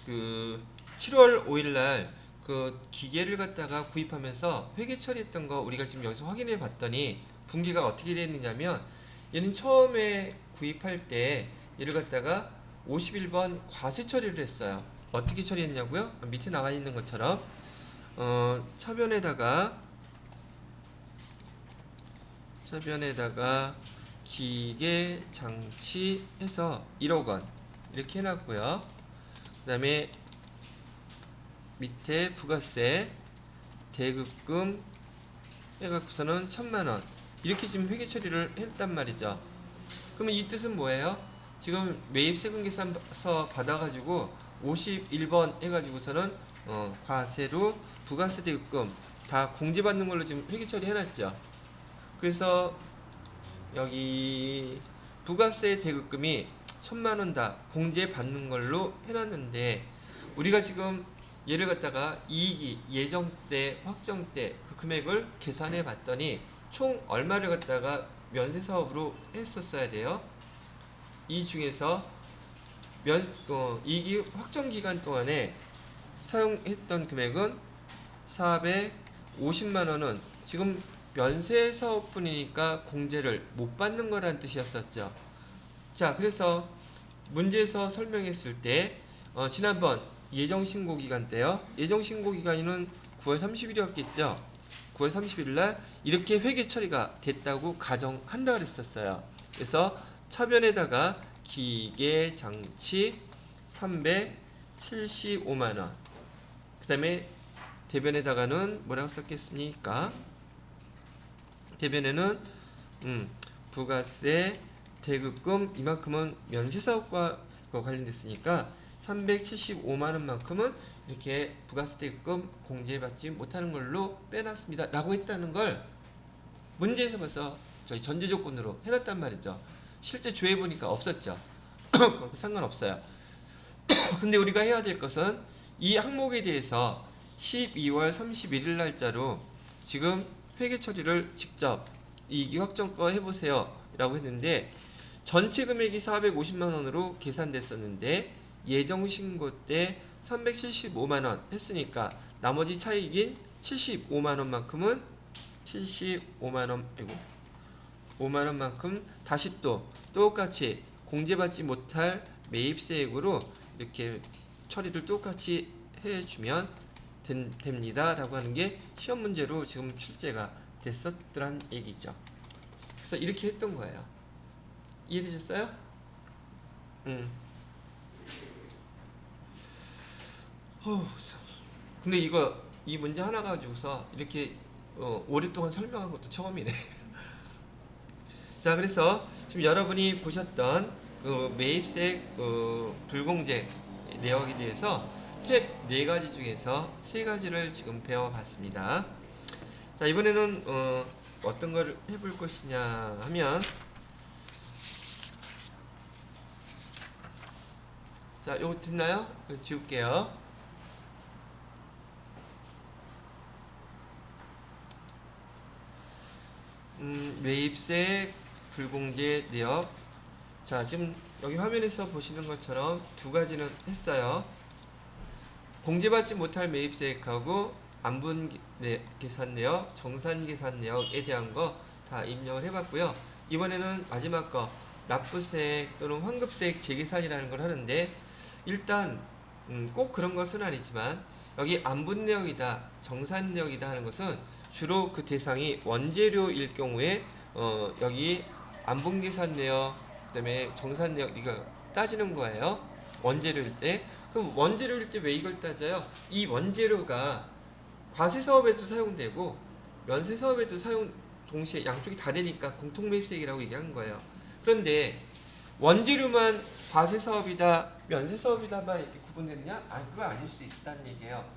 A: 그 7월 5일날 그 기계를 갖다가 구입하면서 회계 처리했던 거 우리가 지금 여기서 확인해 봤더니 분기가 어떻게 됐느냐면 얘는 처음에 구입할 때 얘를 갖다가 51번 과세 처리를 했어요. 어떻게 처리했냐고요? 밑에 나와 있는 것처럼 차변에다가 기계 장치 해서 1억 원 이렇게 해놨고요. 그 다음에 밑에 부가세 대급금 해갖고서는 1000만 원 이렇게 지금 회계 처리를 했단 말이죠. 그러면 이 뜻은 뭐예요? 지금 매입 세금 계산서 받아가지고 51번 해가지고서는 과세로 부가세 대급금 다 공제받는 걸로 지금 회계 처리 해놨죠. 그래서 여기 부가세 대급금이 1,000만 원 다 공제 받는 걸로 해놨는데 우리가 지금 얘를 갖다가 이익이 예정 때 확정 때 그 금액을 계산해 봤더니 총 얼마를 갖다가 면세 사업으로 했었어야 돼요. 이 중에서 이익이 확정 기간 동안에 사용했던 금액은 450만 원은 지금 면세 사업뿐이니까 공제를 못 받는 거란 뜻이었었죠. 자, 그래서 문제에서 설명했을 때 지난번 예정 신고 기간 때요. 예정 신고 기간은 9월 30일이었겠죠. 9월 30일 날 이렇게 회계 처리가 됐다고 가정한다 그랬었어요. 그래서 차변에다가 기계 장치 375만 원. 그다음에 대변에다가는 뭐라고 썼겠습니까? 대변에는 부가세 대급금 이만큼은 면세사업과 관련됐으니까 375만 원만큼은 이렇게 부가세 대급금 공제받지 못하는 걸로 빼놨습니다 라고 했다는 걸 문제에서 벌써 저희 전제 조건으로 해놨단 말이죠. 실제 조회해보니까 없었죠. 상관없어요. 근데 우리가 해야 될 것은 이 항목에 대해서 12월 31일 날짜로 지금 회계 처리를 직접 이익 확정거 해보세요 라고 했는데 전체 금액이 450만 원으로 계산됐었는데 예정 신고 때 375만 원 했으니까 나머지 차익인 75만 원만큼은 75만 원 5만 원만큼 다시 또 똑같이 공제받지 못할 매입세액으로 이렇게 처리를 똑같이 해주면 됩니다 라고 하는 게 시험 문제로 지금 출제가 됐었더란 얘기죠. 그래서 이렇게 했던 거예요. 이해되셨어요? 근데 이 문제 하나 가지고서 이렇게 오랫동안 설명한 것도 처음이네. 자, 그래서 지금 여러분이 보셨던 그 매입세액 불공제 내역에 대해서 탭 4가지 중에서 3가지를 지금 배워봤습니다. 자, 이번에는 어떤 걸 해볼 것이냐 하면, 자, 요거 듣나요? 지울게요. 매입세액 불공제 내역. 자, 지금 여기 화면에서 보시는 것처럼 2가지는 했어요. 공제받지 못할 매입세액하고 안분 계산 내역, 정산 계산 내역에 대한 거 다 입력을 해봤고요. 이번에는 마지막 거 납부세액 또는 환급세액 재계산이라는 걸 하는데 일단 꼭 그런 것은 아니지만 여기 안분 내역이다, 정산 내역이다 하는 것은 주로 그 대상이 원재료일 경우에 여기 안분 계산 내역, 그다음에 정산 내역 이거 따지는 거예요. 원재료일 때. 그럼 원재료일 때 왜 이걸 따져요? 이 원재료가 과세 사업에도 사용되고 면세 사업에도 동시에 양쪽이 다 되니까 공통매입세액이라고 얘기한 거예요. 그런데 원재료만 과세 사업이다, 면세 사업이다만 이렇게 구분되느냐? 그거 아닐 수도 있다는 얘기예요.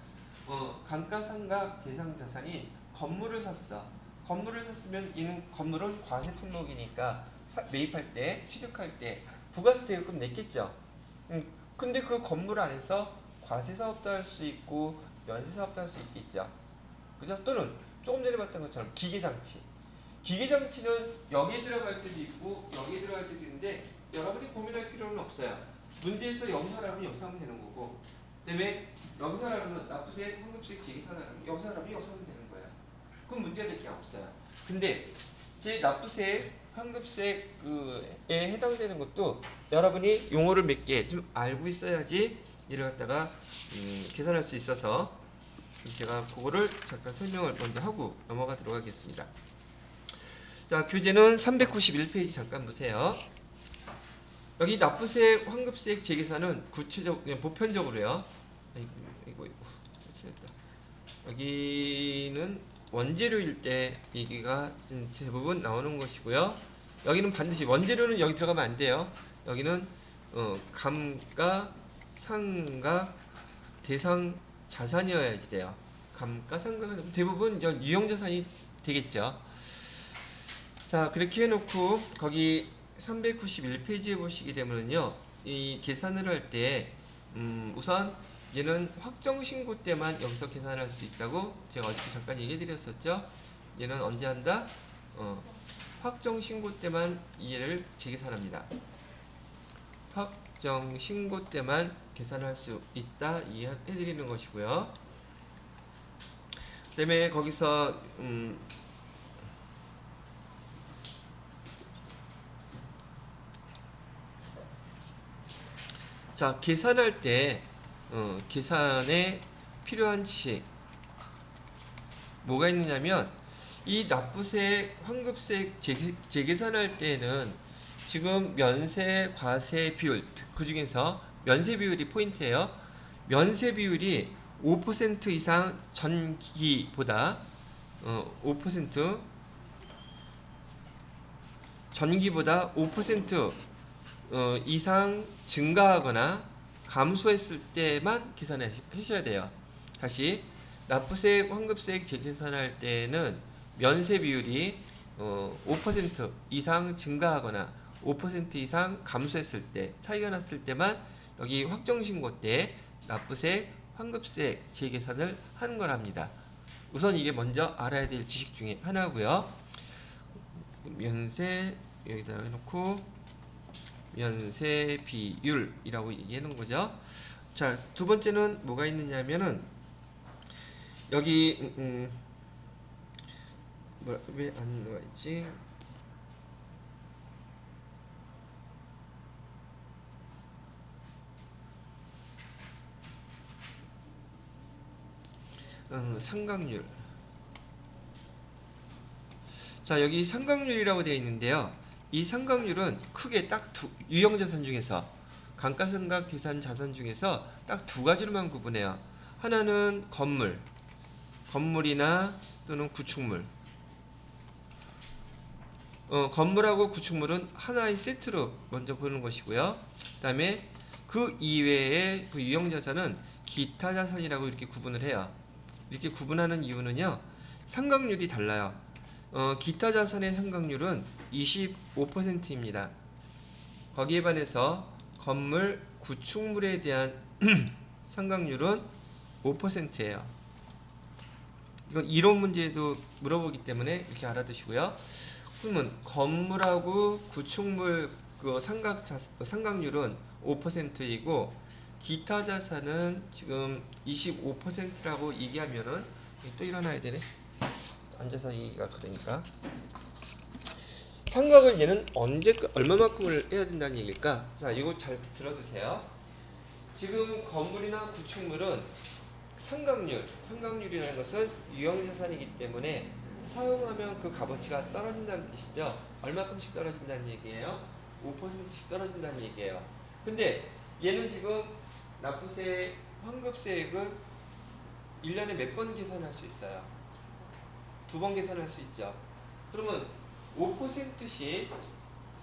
A: 감가상각 대상 자산이 건물을 샀어. 건물을 샀으면 이는 건물은 과세 품목이니까 매입할 때, 취득할 때 부가세 대급금 냈겠죠. 근데 그 건물 안에서 과세 사업도 할 수 있고 면세 사업도 할 수 있겠죠. 그죠? 또는 조금 전에 봤던 것처럼 기계장치. 기계장치는 여기에 들어갈 때도 있고 여기에 들어갈 때도 있는데 여러분이 고민할 필요는 없어요. 문제에서 여기서 하면 여기서 하면 되는 거고, 그다음에 여기서 하면 납부세액, 환급세액, 재계산 하면 여기서 하면 여기서 하면 되는 거예요. 그럼 문제가 될 게 없어요. 근데 제 납부세액, 환급세액에 해당되는 것도 여러분이 용어를 몇 개 좀 알고 있어야지 이를 갖다가 계산할 수 있어서 제가 그거를 잠깐 설명을 먼저 하고 넘어가도록 하겠습니다. 자, 교재는 391페이지 잠깐 보세요. 여기 납부세액, 환급세액 재계산은 구체적, 그냥 보편적으로요. 이거 틀렸다. 여기는 원재료일 때 얘기가 대부분 나오는 것이고요. 여기는 반드시 원재료는 여기 들어가면 안 돼요. 여기는 감가, 상각, 대상 자산이어야지 돼요. 감가, 상각은 대부분 유형자산이 되겠죠. 자, 그렇게 해놓고 거기 391페이지에 보시게 되면요, 이 계산을 할 때 우선 얘는 확정 신고 때만 여기서 계산할 수 있다고 제가 어저께 잠깐 얘기 드렸었죠. 얘는 언제 한다? 확정 신고 때만 얘를 재계산합니다. 확정 신고 때만 계산할 수 있다 이해해 드리는 것이고요. 그다음에 거기서 자, 계산할 때 계산에 필요한 지식 뭐가 있느냐면, 이 납부세액, 환급세액 재계산할 때는 지금 면세, 과세 비율, 그 중에서 면세 비율이 포인트예요. 면세 비율이 5% 이상 전기보다 5% 전기보다 5% 이상 증가하거나 감소했을 때만 계산하셔야 돼요. 다시 납부세액, 환급세액 재계산할 때는 면세 비율이 5% 이상 증가하거나 5% 이상 감소했을 때, 차이가 났을 때만 여기 확정신고 때 납부세액, 환급세액 재계산을 하는 거랍니다. 우선 이게 먼저 알아야 될 지식 중에 하나고요. 면세 여기다 해놓고 면세 비율이라고 얘기해 놓은 거죠. 자, 두 번째는 뭐가 있느냐면은 여기 왜 안 나와 있지? 상각률. 자, 여기 상각률이라고 되어 있는데요. 이 상각률은 크게 딱 유형자산 중에서, 감가상각 대상 자산 중에서 딱 두 가지로만 구분해요. 하나는 건물이나 또는 구축물. 건물하고 구축물은 하나의 세트로 먼저 보는 것이고요. 그 다음에 그 이외의 그 유형자산은 기타 자산이라고 이렇게 구분을 해요. 이렇게 구분하는 이유는요, 상각률이 달라요. 기타 자산의 상각률은 25%입니다. 거기에 반해서 건물, 구축물에 대한 상각률은 5%예요. 이건 이론 문제에도 물어보기 때문에 이렇게 알아두시고요. 그러면 건물하고 구축물 그 상각률은 5%이고 기타 자산은 지금 25%라고 얘기하면은, 또 일어나야 되네. 앉아서 얘기가 그러니까. 상각을 얘는 얼마만큼을 해야 된다는 얘기일까? 자, 이거 잘 들어주세요. 지금 건물이나 구축물은 상각률이라는 것은 유형자산이기 때문에 사용하면 그 값어치가 떨어진다는 뜻이죠. 얼마큼씩 떨어진다는 얘기예요? 5%씩 떨어진다는 얘기예요. 근데 얘는 지금 납부세액, 환급세액은 1년에 몇 번 계산할 수 있어요? 2번 계산할 수 있죠. 그러면 5%씩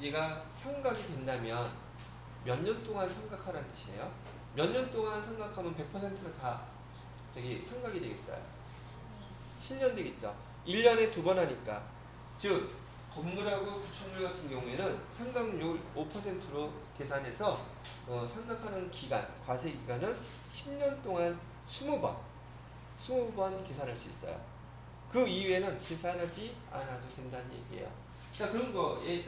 A: 얘가 상각이 된다면 몇 년 동안 상각하라는 뜻이에요? 몇 년 동안 상각하면 100%가 다 상각이 되겠어요? 7년 되겠죠. 1년에 2번 하니까. 즉 건물하고 구축물 같은 경우에는 상각률 5%로 계산해서 상각하는 기간, 과세 기간은 10년 동안 20번 계산할 수 있어요. 그 이외에는 계산하지 않아도 된다는 얘기예요. 자, 그런 거에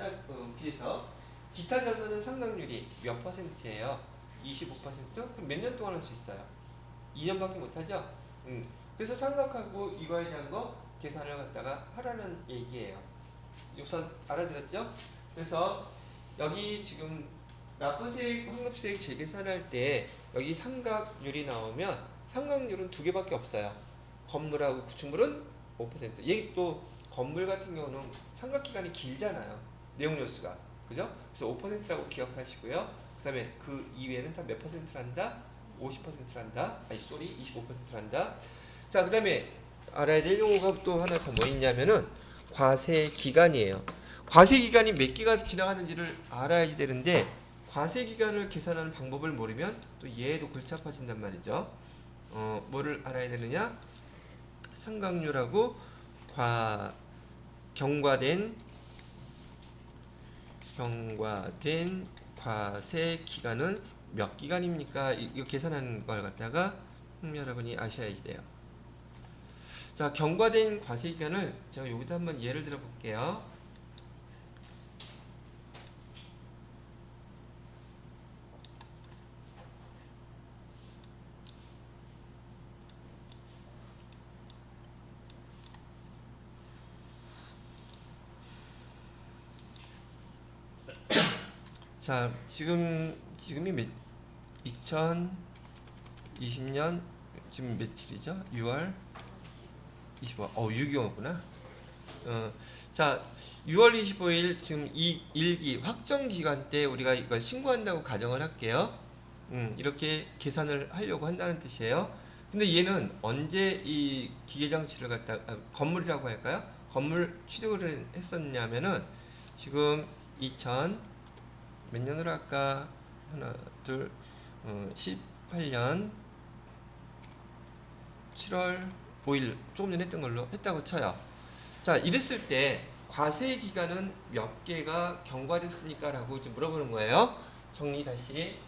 A: 비해서 기타 자산은 상각률이 몇 %예요? 25%? 그럼 몇 년 동안 할 수 있어요? 2년밖에 못하죠? 그래서 상각하고 이거에 대한 거 계산을 갖다가 하라는 얘기예요. 우선 알아들었죠? 그래서 여기 지금 납부세액, 환급세액 재계산할 때 여기 상각률이 나오면 상각률은 두 개밖에 없어요. 건물하고 구축물은 5%. 얘 또 건물 같은 경우는 상각기간이 길잖아요. 내용료수가. 그죠? 그래서 5%라고 기억하시고요. 그 다음에 그 이외에는 다 몇 %를 한다? 50%를 한다. 25%를 한다. 자, 그 다음에 알아야 될 용어가 또 하나 더 뭐 있냐면은 과세 기간이에요. 과세 기간이 몇 개가 지나가는지를 알아야지 되는데, 과세 기간을 계산하는 방법을 모르면 또 얘도 골치 아파진단 말이죠. 뭐를 알아야 되느냐? 상각률하고 경과된 경과된 과세 기간은 몇 기간입니까? 이거 계산하는 걸 갖다가 여러분이 아셔야지 돼요. 자, 경과된 과세 기간을 제가 여기다 한번 예를 들어 볼게요. 자, 지금이 2020년 지금 며칠이죠? 6월 25일. 6.25구나. 자, 6월 25일 지금 이 일기 확정 기간 때 우리가 이걸 신고한다고 가정을 할게요. 이렇게 계산을 하려고 한다는 뜻이에요. 근데 얘는 언제 이 기계 장치를 건물이라고 할까요? 건물 취득을 했었냐면은 지금 2000몇 년으로 할까? 하나, 둘, 18년 7월 5일 조금 전에 했던 걸로 했다고 쳐요. 자, 이랬을 때 과세 기간은 몇 개가 경과됐습니까? 라고 좀 물어보는 거예요. 정리 다시.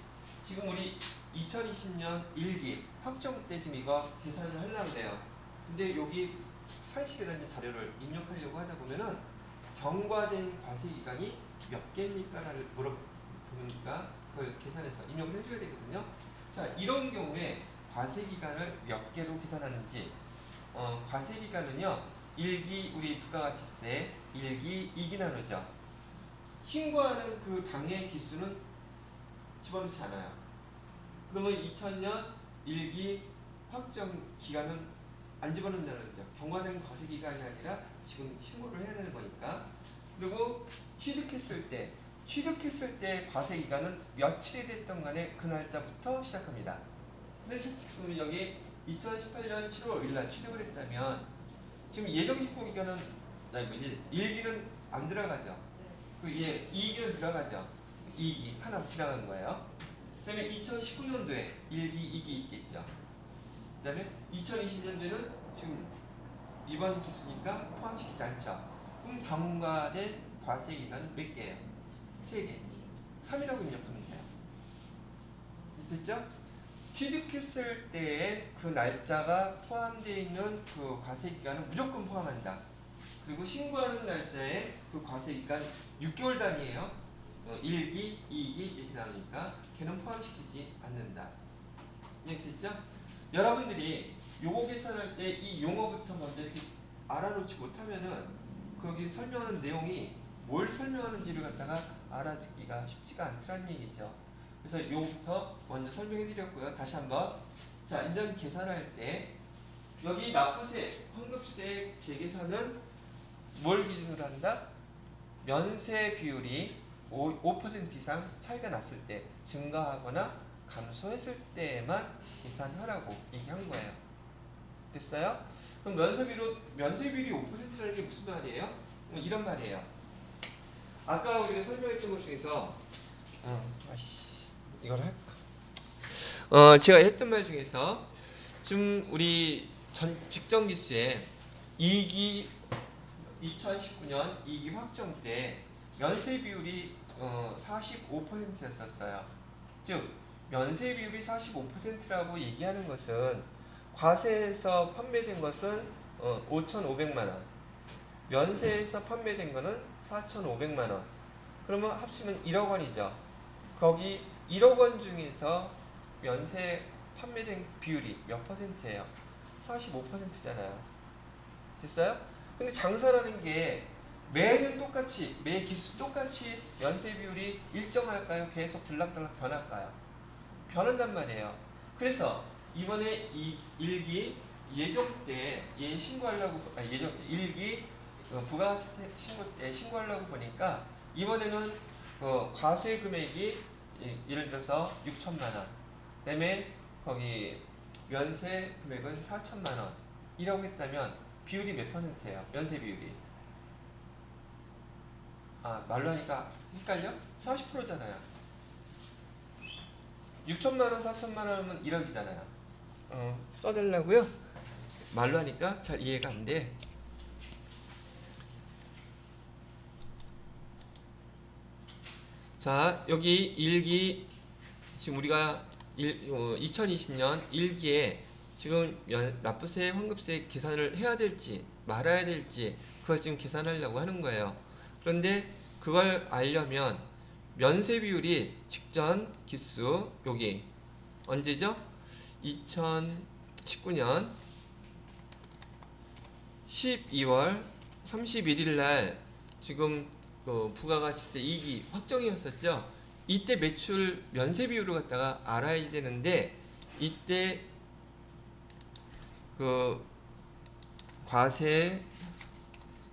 A: 지금 우리 2020년 1기 확정 때 지금 이거 계산을 하려고 해요. 근데 여기 상식에다 있는 자료를 입력하려고 하다 보면은 경과된 과세 기간이 몇 개입니까? 라를 물어보니까 그걸 계산해서 입력을 해줘야 되거든요. 자, 이런 경우에 과세 기간을 몇 개로 계산하는지, 과세 기간은요, 1기 우리 부가가치세 1기 2기 나누죠. 신고하는 그 당의 기수는 집어넣지 않아요. 그러면 2000년 1기 확정 기간은 안 집어넣는다는 거죠. 경과된 과세 기간이 아니라 지금 신고를 해야 되는 거니까. 그리고 취득했을 때 과세 기간은 며칠이 됐던 간에 그 날짜부터 시작합니다. 근데 지금 여기 2018년 7월 5일 날 취득을 했다면 지금 예정 신고 기간은 1기는 안 들어가죠. 그 2기는 들어가죠. 2기 하나 지나간 거예요. 그다음에 2019년도에 1기, 2기 있겠죠. 그다음에 2020년도에는 지금 이번 기수니까 포함시키지 않죠. 그럼 경과된 과세 기간은 몇 개예요? 3개. 3이라고 입력하면 돼요. 됐죠? 취득했을 때의 그 날짜가 포함되어 있는 그 과세 기간은 무조건 포함한다. 그리고 신고하는 날짜에 그 과세 기간 6개월 단위예요. 1기, 2기 이렇게 나오니까 걔는 포함시키지 않는다. 됐죠? 여러분들이 요거 계산할 때 이 용어부터 먼저 이렇게 알아놓지 못하면은 거기 설명하는 내용이 뭘 설명하는지를 갖다가 알아듣기가 쉽지가 않더란 얘기죠. 그래서 요거부터 먼저 설명해 드렸고요. 다시 한번. 자, 인전 계산할 때 여기 납부세, 환급세 재계산은 뭘 기준으로 한다? 면세 비율이 5% 이상 차이가 났을 때, 증가하거나 감소했을 때에만 계산하라고 얘기한 거예요. 됐어요? 그럼 면세 비율이 5%라는 게 무슨 말이에요? 이런 말이에요. 아까 우리가 설명했던 것 중에서 이걸 할까? 제가 했던 말 중에서 지금 우리 직전 기수에 2기 2019년 2기 확정 때 면세 비율이 45%였었어요. 즉 면세 비율이 45%라고 얘기하는 것은 과세에서 판매된 것은 5,500만 원, 면세에서 판매된 거는 4,500만 원. 그러면 합치면 1억 원이죠. 거기 1억 원 중에서 면세 판매된 비율이 몇 %예요? 45%잖아요. 됐어요? 근데 장사라는 게 매년 똑같이, 매 기수 똑같이 면세 비율이 일정할까요? 계속 들락달락 변할까요? 변한단 말이에요. 그래서 이번에 이 1기 예정 때 신고하려고, 예정 1기 부가가치세 신고 때 신고하려고 보니까 이번에는 과세 금액이 예를 들어서 6천만 원, 그다음에 거기 면세 금액은 4천만 원이라고 했다면 비율이 몇 %예요? 면세 비율이. 말로 하니까 헷갈려? 40%잖아요. 6천만 원, 4천만 원이면 1억이잖아요. 써달라고요? 말로 하니까 잘 이해가 안 돼. 자, 여기 일기 지금 우리가 2020년 1기에 지금 납부세, 환급세 계산을 해야 될지 말아야 될지 그걸 지금 계산하려고 하는 거예요. 그런데 그걸 알려면 면세 비율이 직전 기수 여기 언제죠? 2019년 12월 31일 날 지금 그 부가가치세 2기 확정이었었죠. 이때 매출 면세 비율을 갖다가 알아야 되는데 이때 그 과세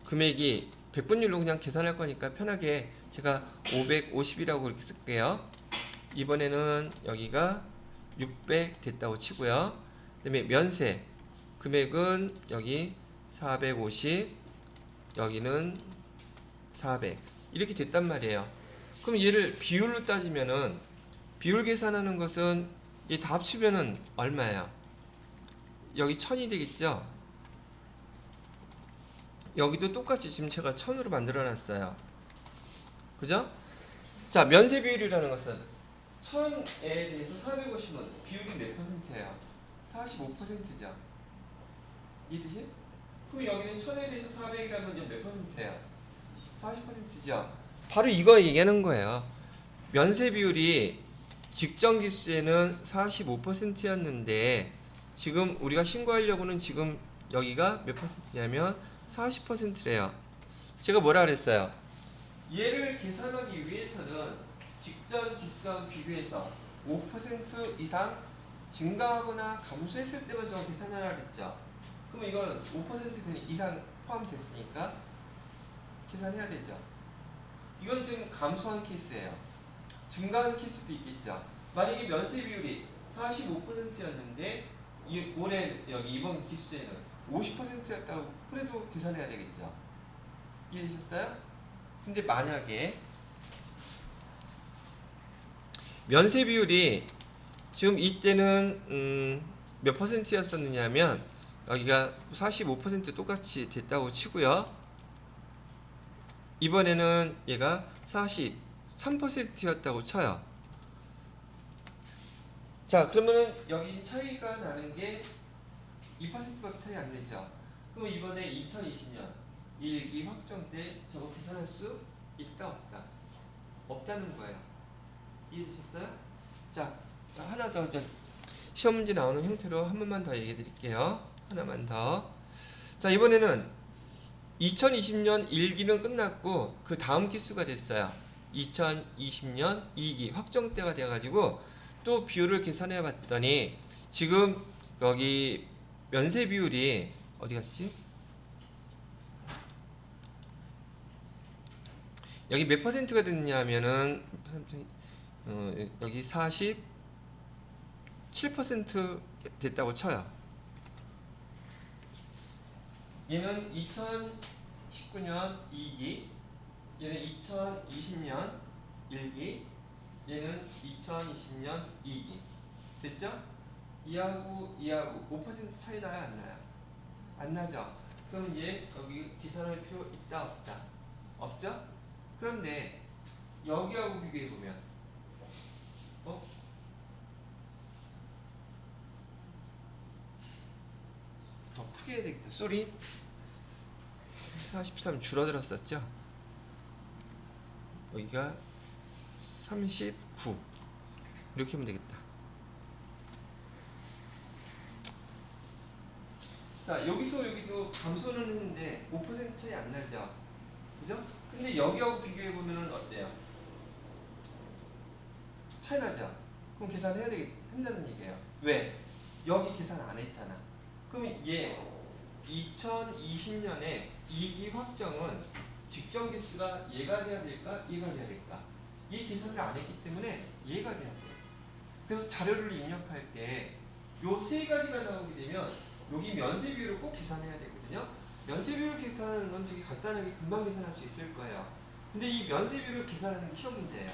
A: 금액이 백분율로 그냥 계산할 거니까 편하게 제가 550이라고 이렇게 쓸게요. 이번에는 여기가 600 됐다고 치고요. 그다음에 면세 금액은 여기 450 여기는 400 이렇게 됐단 말이에요. 그럼 얘를 비율로 따지면은 비율 계산하는 것은 이 다 합치면은 얼마야? 여기 1000이 되겠죠? 여기도 똑같이 지금 제가 1000으로 만들어 놨어요. 그죠? 자, 면세 비율이라는 것은 1000에 대해서 450은 비율이 몇 퍼센트예요? 45%죠. 이해되지? 그럼 여기는 1000에 대해서 400이라면 몇 퍼센트예요? 40%죠. 바로 이거 얘기하는 거예요. 면세 비율이 직전 기수에는 45%였는데 지금 우리가 신고하려고는 지금 여기가 몇 퍼센트냐면 40%래요. 제가 뭐라 그랬어요? 얘를 계산하기 위해서는 직전 기수와 비교해서 5% 이상 증가하거나 감소했을 때만 저 계산하라 그랬죠. 그럼 이건 5% 이상 포함됐으니까 계산해야 되죠. 이건 지금 감소한 케이스예요. 증가한 케이스도 있겠죠. 만약에 면세 비율이 45%였는데 올해 여기 이번 기수에는 50%였다고 그래도 계산해야 되겠죠. 이해되셨어요? 근데 만약에 면세 비율이 지금 이때는 몇 퍼센트였었느냐면 여기가 45% 똑같이 됐다고 치고요. 이번에는 얘가 43%였다고 쳐요. 자, 그러면은 여기 차이가 나는 게 2%밖에 차이 안 되죠. 그럼 이번에 2020년 1기 확정 때 저거 계산할 수 있다 없다? 없다는 거예요. 이해되셨어요? 자, 하나 더 시험 문제 나오는 형태로 한 번만 더 얘기해 드릴게요. 하나만 더. 자, 이번에는 2020년 1기는 끝났고 그 다음 기수가 됐어요. 2020년 2기 확정때가 돼가지고 또 비율을 계산해 봤더니 지금 여기 면세 비율이 어디 갔지? 여기 몇 퍼센트가 됐냐 하면은 여기 47% 됐다고 쳐요. 얘는 2019년 2기, 얘는 2020년 1기, 얘는 2020년 2기. 됐죠? 이하고 5% 차이 나요, 안 나요? 안 나죠? 그럼 얘 여기 계산할 필요 있다, 없다? 없죠? 그런데 여기하고 비교해 보면 더 크게 해야 되겠다. 소리 43 줄어들었었죠? 여기가 39 이렇게 하면 되겠다. 자, 여기서 여기도 감소는 했는데 5% 차이 안 나죠? 그죠? 근데 여기하고 비교해보면 어때요? 차이 나죠? 그럼 계산해야 한다는 얘기예요. 왜? 여기 계산 안 했잖아. 그럼 얘 2020년에 2기 확정은 직전 기수가 얘가 돼야 될까? 얘가 돼야 될까? 이 계산을 안 했기 때문에 얘가 돼야 돼요. 그래서 자료를 입력할 때 요 세 가지가 나오게 되면 여기 면세 비율을 꼭 계산해야 되거든요. 면세 비율 계산하는 건 되게 간단하게 금방 계산할 수 있을 거예요. 근데 이 면세 비율을 계산하는 게 시험 문제예요.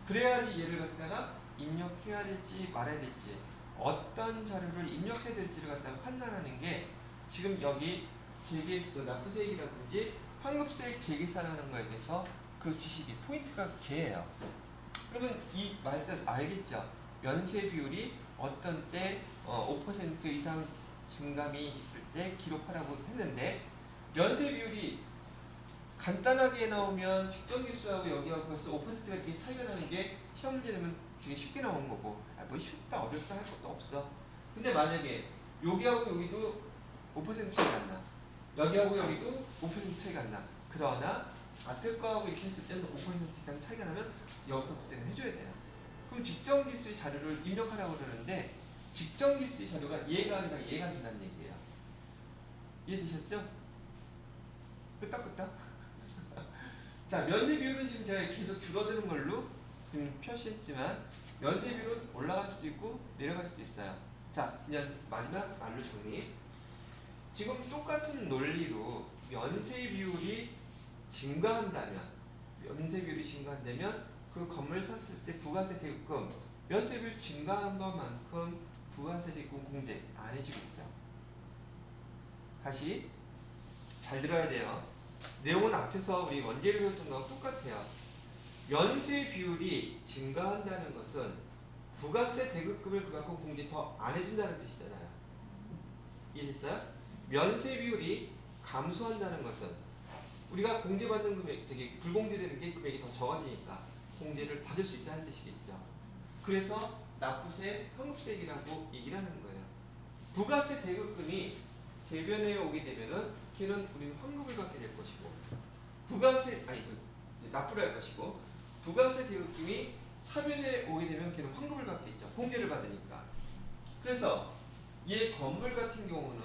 A: 그래야지 얘를 갖다가 입력해야 될지 말아야 될지 어떤 자료를 입력해야 될지를 갖다가 판단하는 게 지금 여기 납부세액이라든지 환급세액 재계산하는 거에 대해서 그 지식이 포인트가 걔예요. 그러면 이 말뜻 알겠죠? 면세 비율이 어떤 때 5% 이상 증감이 있을 때 기록하라고 했는데 면세 비율이 간단하게 나오면 직전기수하고 여기하고 벌써 5%가 이게 차이가 나는 게 시험 문제 내면 되게 쉽게 나오는 거고 뭐 쉽다 어렵다 할 것도 없어. 근데 만약에 여기하고 여기도 5% 차이가 안 나. 여기하고 여기도 5% 차이가 안 나. 그러나 앞에 거하고 이렇게 했을 때는 5% 이상 차이가 나면 여기서부터는 해줘야 돼요. 그럼 직전기수의 자료를 입력하라고 그러는데 직전기수의 자료가 얘가 아니라 얘가 된다는 얘기예요. 이해되셨죠? 끄떡끄떡. 자, 면세 비율은 지금 제가 계속 줄어드는 걸로 지금 표시했지만 면세 비율은 올라갈 수도 있고 내려갈 수도 있어요. 자, 그냥 마지막 말로 정리. 지금 똑같은 논리로 면세 비율이 증가한다면 그 건물 샀을 때 부가세 대금 면세 비율 증가한 것만큼 부가세 대금 공제 안 해주겠죠. 다시 잘 들어야 돼요. 내용은 앞에서 우리 원재료 배웠던 거랑 똑같아요. 면세 비율이 증가한다는 것은 부가세 대급금을 그만큼 공제 더 안 해준다는 뜻이잖아요. 이해됐어요? 면세 비율이 감소한다는 것은 우리가 공제받는 금액, 불공제되는 게 금액이 더 적어지니까 공제를 받을 수 있다는 뜻이겠죠. 그래서 납부세, 환급세액이라고 얘기를 하는 거예요. 부가세 대급금이 대변에 오게 되면은 걔는 우리는 환급을 받게 될 것이고 납부를 할 것이고 부가세 대급금이 차변에 오게 되면 걔는 환급을 받겠죠. 공제를 받으니까. 그래서 얘 건물 같은 경우는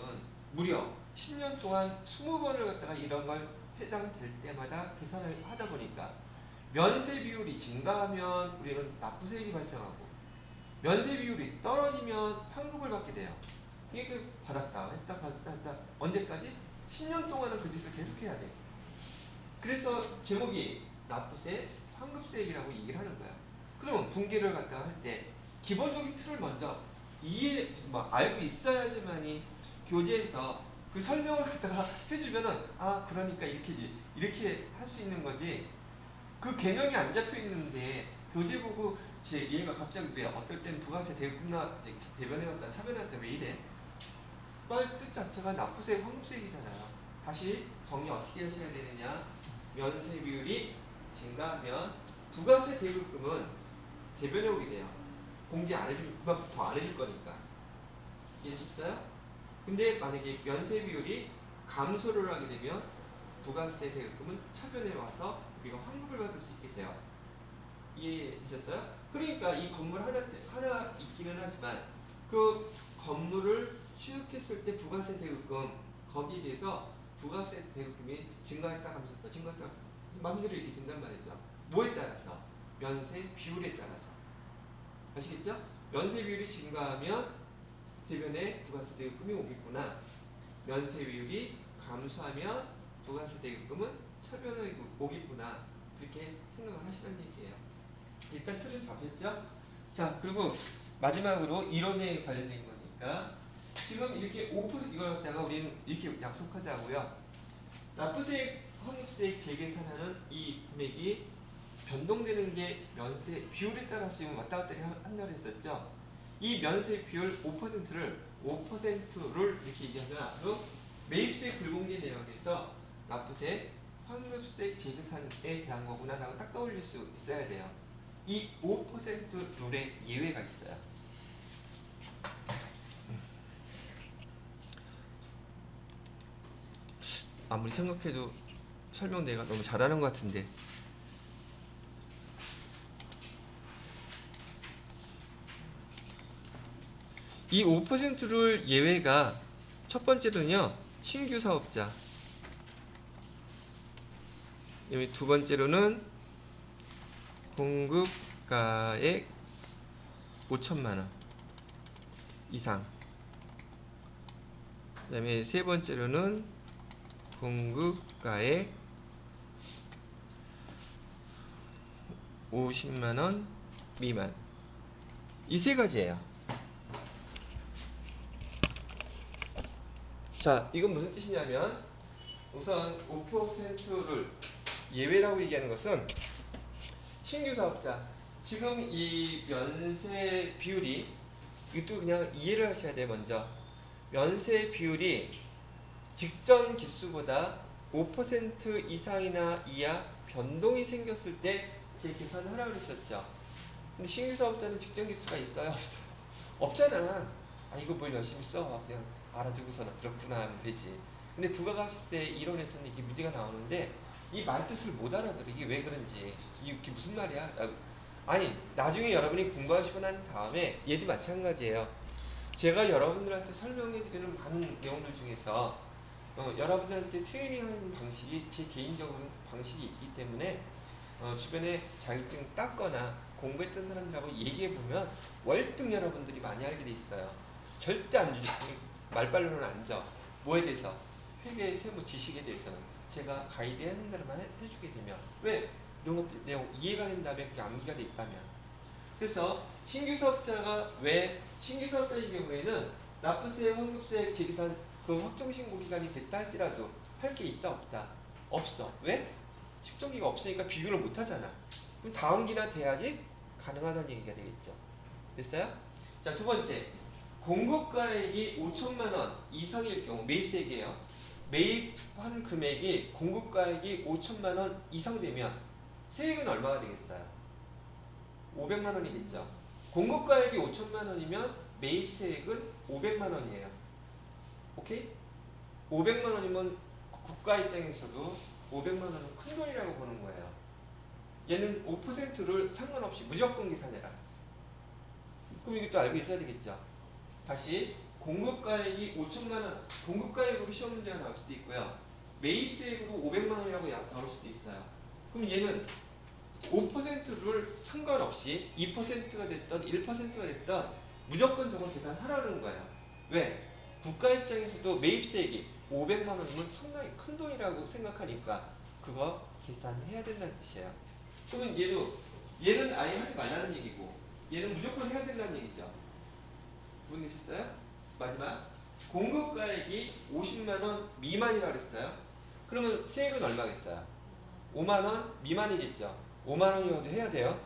A: 무려 10년 동안 20번을 갖다가 이런 걸 해당될 때마다 계산을 하다 보니까 면세 비율이 증가하면 우리는 납부세액이 발생하고 면세 비율이 떨어지면 환급을 받게 돼요. 이게 받았다 했다 언제까지? 10년 동안은 그 짓을 계속해야 돼. 그래서 제목이 납부세, 환급세액이라고 얘기를 하는 거야. 그러면 분기를 갖다가 할 때 기본적인 틀을 먼저 알고 있어야지만이 교재에서 그 설명을 갖다가 해주면은 그러니까 이렇게 할 수 있는 거지. 그 개념이 안 잡혀 있는데 교재 보고 얘가 갑자기 왜 어떨 때는 부가세 대급나 대변에 갔다 차변에 갔다 왜 이래? 말 뜻 자체가 납부세, 환급세액이잖아요. 다시 정리 어떻게 하셔야 되느냐? 면세 비율이 증가하면 부가세 대급금은 대변에 오게 돼요. 공제 안 해주면 그만큼 더 안 해줄 거니까. 이해하셨어요? 근데 만약에 면세 비율이 감소를 하게 되면 부가세 대급금은 차변에 와서 우리가 환급을 받을 수 있게 돼요. 이해하셨어요? 그러니까 이 건물 하나 있기는 하지만 그 건물을 취득했을 때 부가세 대급금 거기에 대해서 부가세 대급금이 증가했다 감소했다 증가했다 마음대로 이렇게 된단 말이죠. 뭐에 따라서? 면세 비율에 따라서. 아시겠죠? 면세 비율이 증가하면 대변에 부가세 대급금이 오겠구나. 면세 비율이 감소하면 부가세 대급금은 차변에 오겠구나. 그렇게 생각을 하시라는 얘기예요. 일단 틀은 잡혔죠? 자, 그리고 마지막으로 이론에 관련된 거니까 지금 이렇게 5% 이걸 갖다가 우리는 이렇게 약속하자고요. 납부세액, 환급세액 재계산하는 이 금액이 변동되는 게 면세 비율에 따라서 지금 왔다 갔다 한다고 했었죠. 이 면세 비율 5%를 이렇게 얘기하면 앞으로 매입세 불공제 내역에서 납부세, 환급세 재계산에 대한 거구나 라고 딱 떠올릴 수 있어야 돼요. 이 5% 룰에 예외가 있어요. 아무리 생각해도 설명 내가 너무 잘하는 것 같은데 이 5%를 예외가 첫 번째로는요 신규 사업자, 두 번째로는 공급가액 5천만 원 이상, 그 다음에 세 번째로는 공급가액 50만 원 미만. 이 세 가지예요. 자, 이건 무슨 뜻이냐면 우선 5%를 예외라고 얘기하는 것은 신규 사업자 지금 이 면세 비율이 이것도 그냥 이해를 하셔야 돼요. 먼저 면세 비율이 직전 기수보다 5% 이상이나 이하 변동이 생겼을 때 제 계산을 하라고 그랬었죠. 근데 신규 사업자는 직전 기수가 있어요? 없어요? 없잖아. 아 이거 뭘 열심히 써 그냥 알아두고서는 그렇구나 하면 되지. 근데 부가가치세 이론에서는 이게 문제가 나오는데 이 말뜻을 못 알아들어. 이게 왜 그런지 이게 무슨 말이야? 아니 나중에 여러분이 공부하시고 난 다음에 얘도 마찬가지예요. 제가 여러분들한테 설명해드리는 많은 내용들 중에서 여러분들한테 트레이닝하는 방식이 제 개인적인 방식이 있기 때문에 주변에 자격증 땄거나 공부했던 사람들하고 얘기해보면 월등 여러분들이 많이 알게 돼 있어요. 절대 안 주지. 말빨로는 안 져. 뭐에 대해서? 회계 세무 지식에 대해서는 제가 가이드하는 대로만 해주게 되면 왜? 이런 것들 내용 이해가 된다면 그게 암기가 돼 있다면. 그래서 신규 사업자가 왜 신규 사업자의 경우에는 납부세, 환급세, 재계산 그 확정 신고 기간이 됐다 할지라도 할 게 있다 없다? 없어. 왜? 측정기가 없으니까 비교를 못 하잖아. 그럼 다음 기나 돼야지 가능하다는 얘기가 되겠죠. 됐어요? 자, 두 번째. 공급가액이 5천만 원 이상일 경우 매입세액이에요. 매입한 금액이 공급가액이 5천만 원 이상 되면 세액은 얼마가 되겠어요? 500만 원이겠죠. 공급가액이 5천만 원이면 매입세액은 500만 원이에요. 오케이? 500만 원이면 국가 입장에서도 500만 원은 큰 돈이라고 보는 거예요. 얘는 5%를 상관없이 무조건 계산해라. 그럼 이것도 알고 있어야 되겠죠. 다시 공급가액이 5천만 원, 공급가액으로 시험 문제가 나올 수도 있고요. 매입세액으로 500만 원이라고 나올 수도 있어요. 그럼 얘는 5%를 상관없이 2%가 됐던 1%가 됐던 무조건 저걸 계산하라는 거예요. 왜? 국가 입장에서도 매입세액이 500만 원이면 상당히 큰 돈이라고 생각하니까 그거 계산해야 된다는 뜻이에요. 그러면 얘는 아예 하지 말라는 얘기고 얘는 무조건 해야 된다는 얘기죠. 부분되셨어요? 마지막 공급가액이 50만 원 미만이라고 그랬어요. 그러면 세액은 얼마겠어요? 5만 원 미만이겠죠. 5만 원이어도 해야 돼요.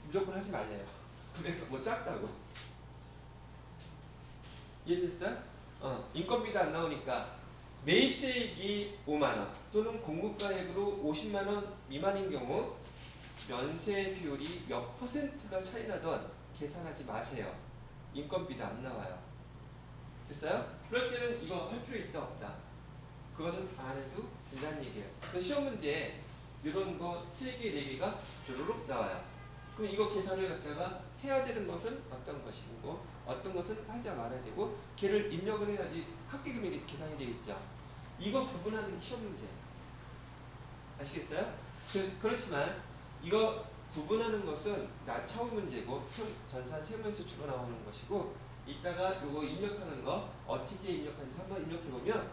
A: 무조건 하지 말래요. 그래서 뭐 작다고. 이해됐어요? 인건비도 안 나오니까 매입세액이 5만 원 또는 공급가액으로 50만 원 미만인 경우 면세 비율이 몇 퍼센트가 차이 나던 계산하지 마세요. 인건비도 안 나와요. 됐어요? 그럴 때는 이거 할 필요 있다 없다? 그거는 안 해도 된다는 얘기예요. 그래서 시험 문제에 이런 거 3개, 4개가 주르륵 나와요. 그럼 이거 계산을 갖다가 해야 되는 것은 어떤 것이고 어떤 것은 하지 말아야 되고 걔를 입력을 해야지 합계 금액이 계산이 되겠죠. 이거 구분하는 시험 문제. 아시겠어요? 그렇지만 이거 구분하는 것은 나차후 문제고 전산 세무에서 주로 나오는 것이고 이따가 이거 입력하는 거 어떻게 입력하는지 한번 입력해보면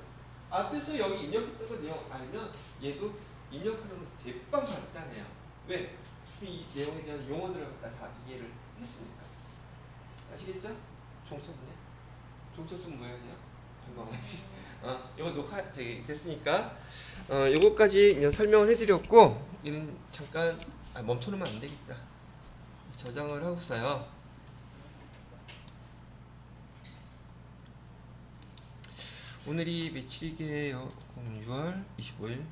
A: 앞에서 여기 입력했던 거 내용 알면 얘도 입력하는 거 대빵 간단해요. 왜? 이 내용에 대한 용어들을 갖다 다 이해를 했으니까. 아시겠죠? 종쳤네. 종쳤으면 뭐야 그냥 건강하지. 이거 녹화 됐으니까 요거까지 이제 설명을 해드렸고 이는 잠깐 멈춰놓으면 안 되겠다. 저장을 하고서요. 오늘이 며칠이게요? 6월 25일.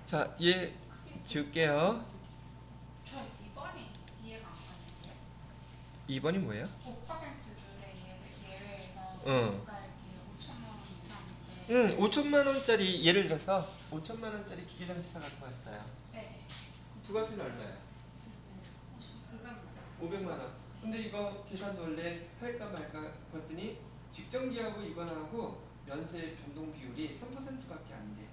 A: 자, 얘 지울게요.
B: 저 2번이 이해가 안 가는데
A: 2번이 뭐예요?
B: 5%율의 예외에서
A: 응.
B: 국가액이 5천만 원 이상인데
A: 5천만 원짜리 예를 들어서 5천만 원짜리 기계장치 사 갖고 왔어요.
B: 네.
A: 부가세는 얼마야? 500만 원. 근데 이거 계산 원래 할까 말까 봤더니 직전기하고 이번하고 면세 변동 비율이 3%밖에 안 돼.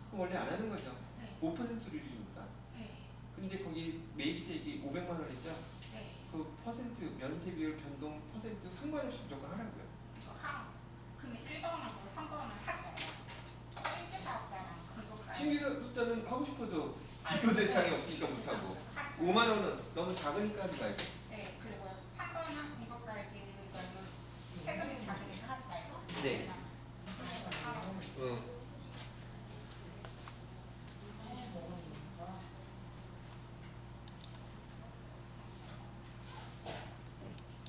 A: 그럼 원래 안 하는 거죠.
B: 네.
A: 5%를 주니까.
B: 네.
A: 근데 거기 매입세액이 500만 원이죠.
B: 네.
A: 그 퍼센트 면세 비율 변동 퍼센트 상관없이 무조건 하라고요.
B: 이거 하라. 그러면 1번하고 3번은 하지 말라. 신규 사업자랑 그거까지.
A: 신규 사업자는 하고 싶어도 비교 대상이 없으니까 못하고.
B: 하지
A: 5만 원은 너무 작으니까 하지 말고.
B: 네, 그리고 3번은 공급가액이 세금이 작으니까 하지 말고.
A: 네.
B: 이거 하라고.
A: 어.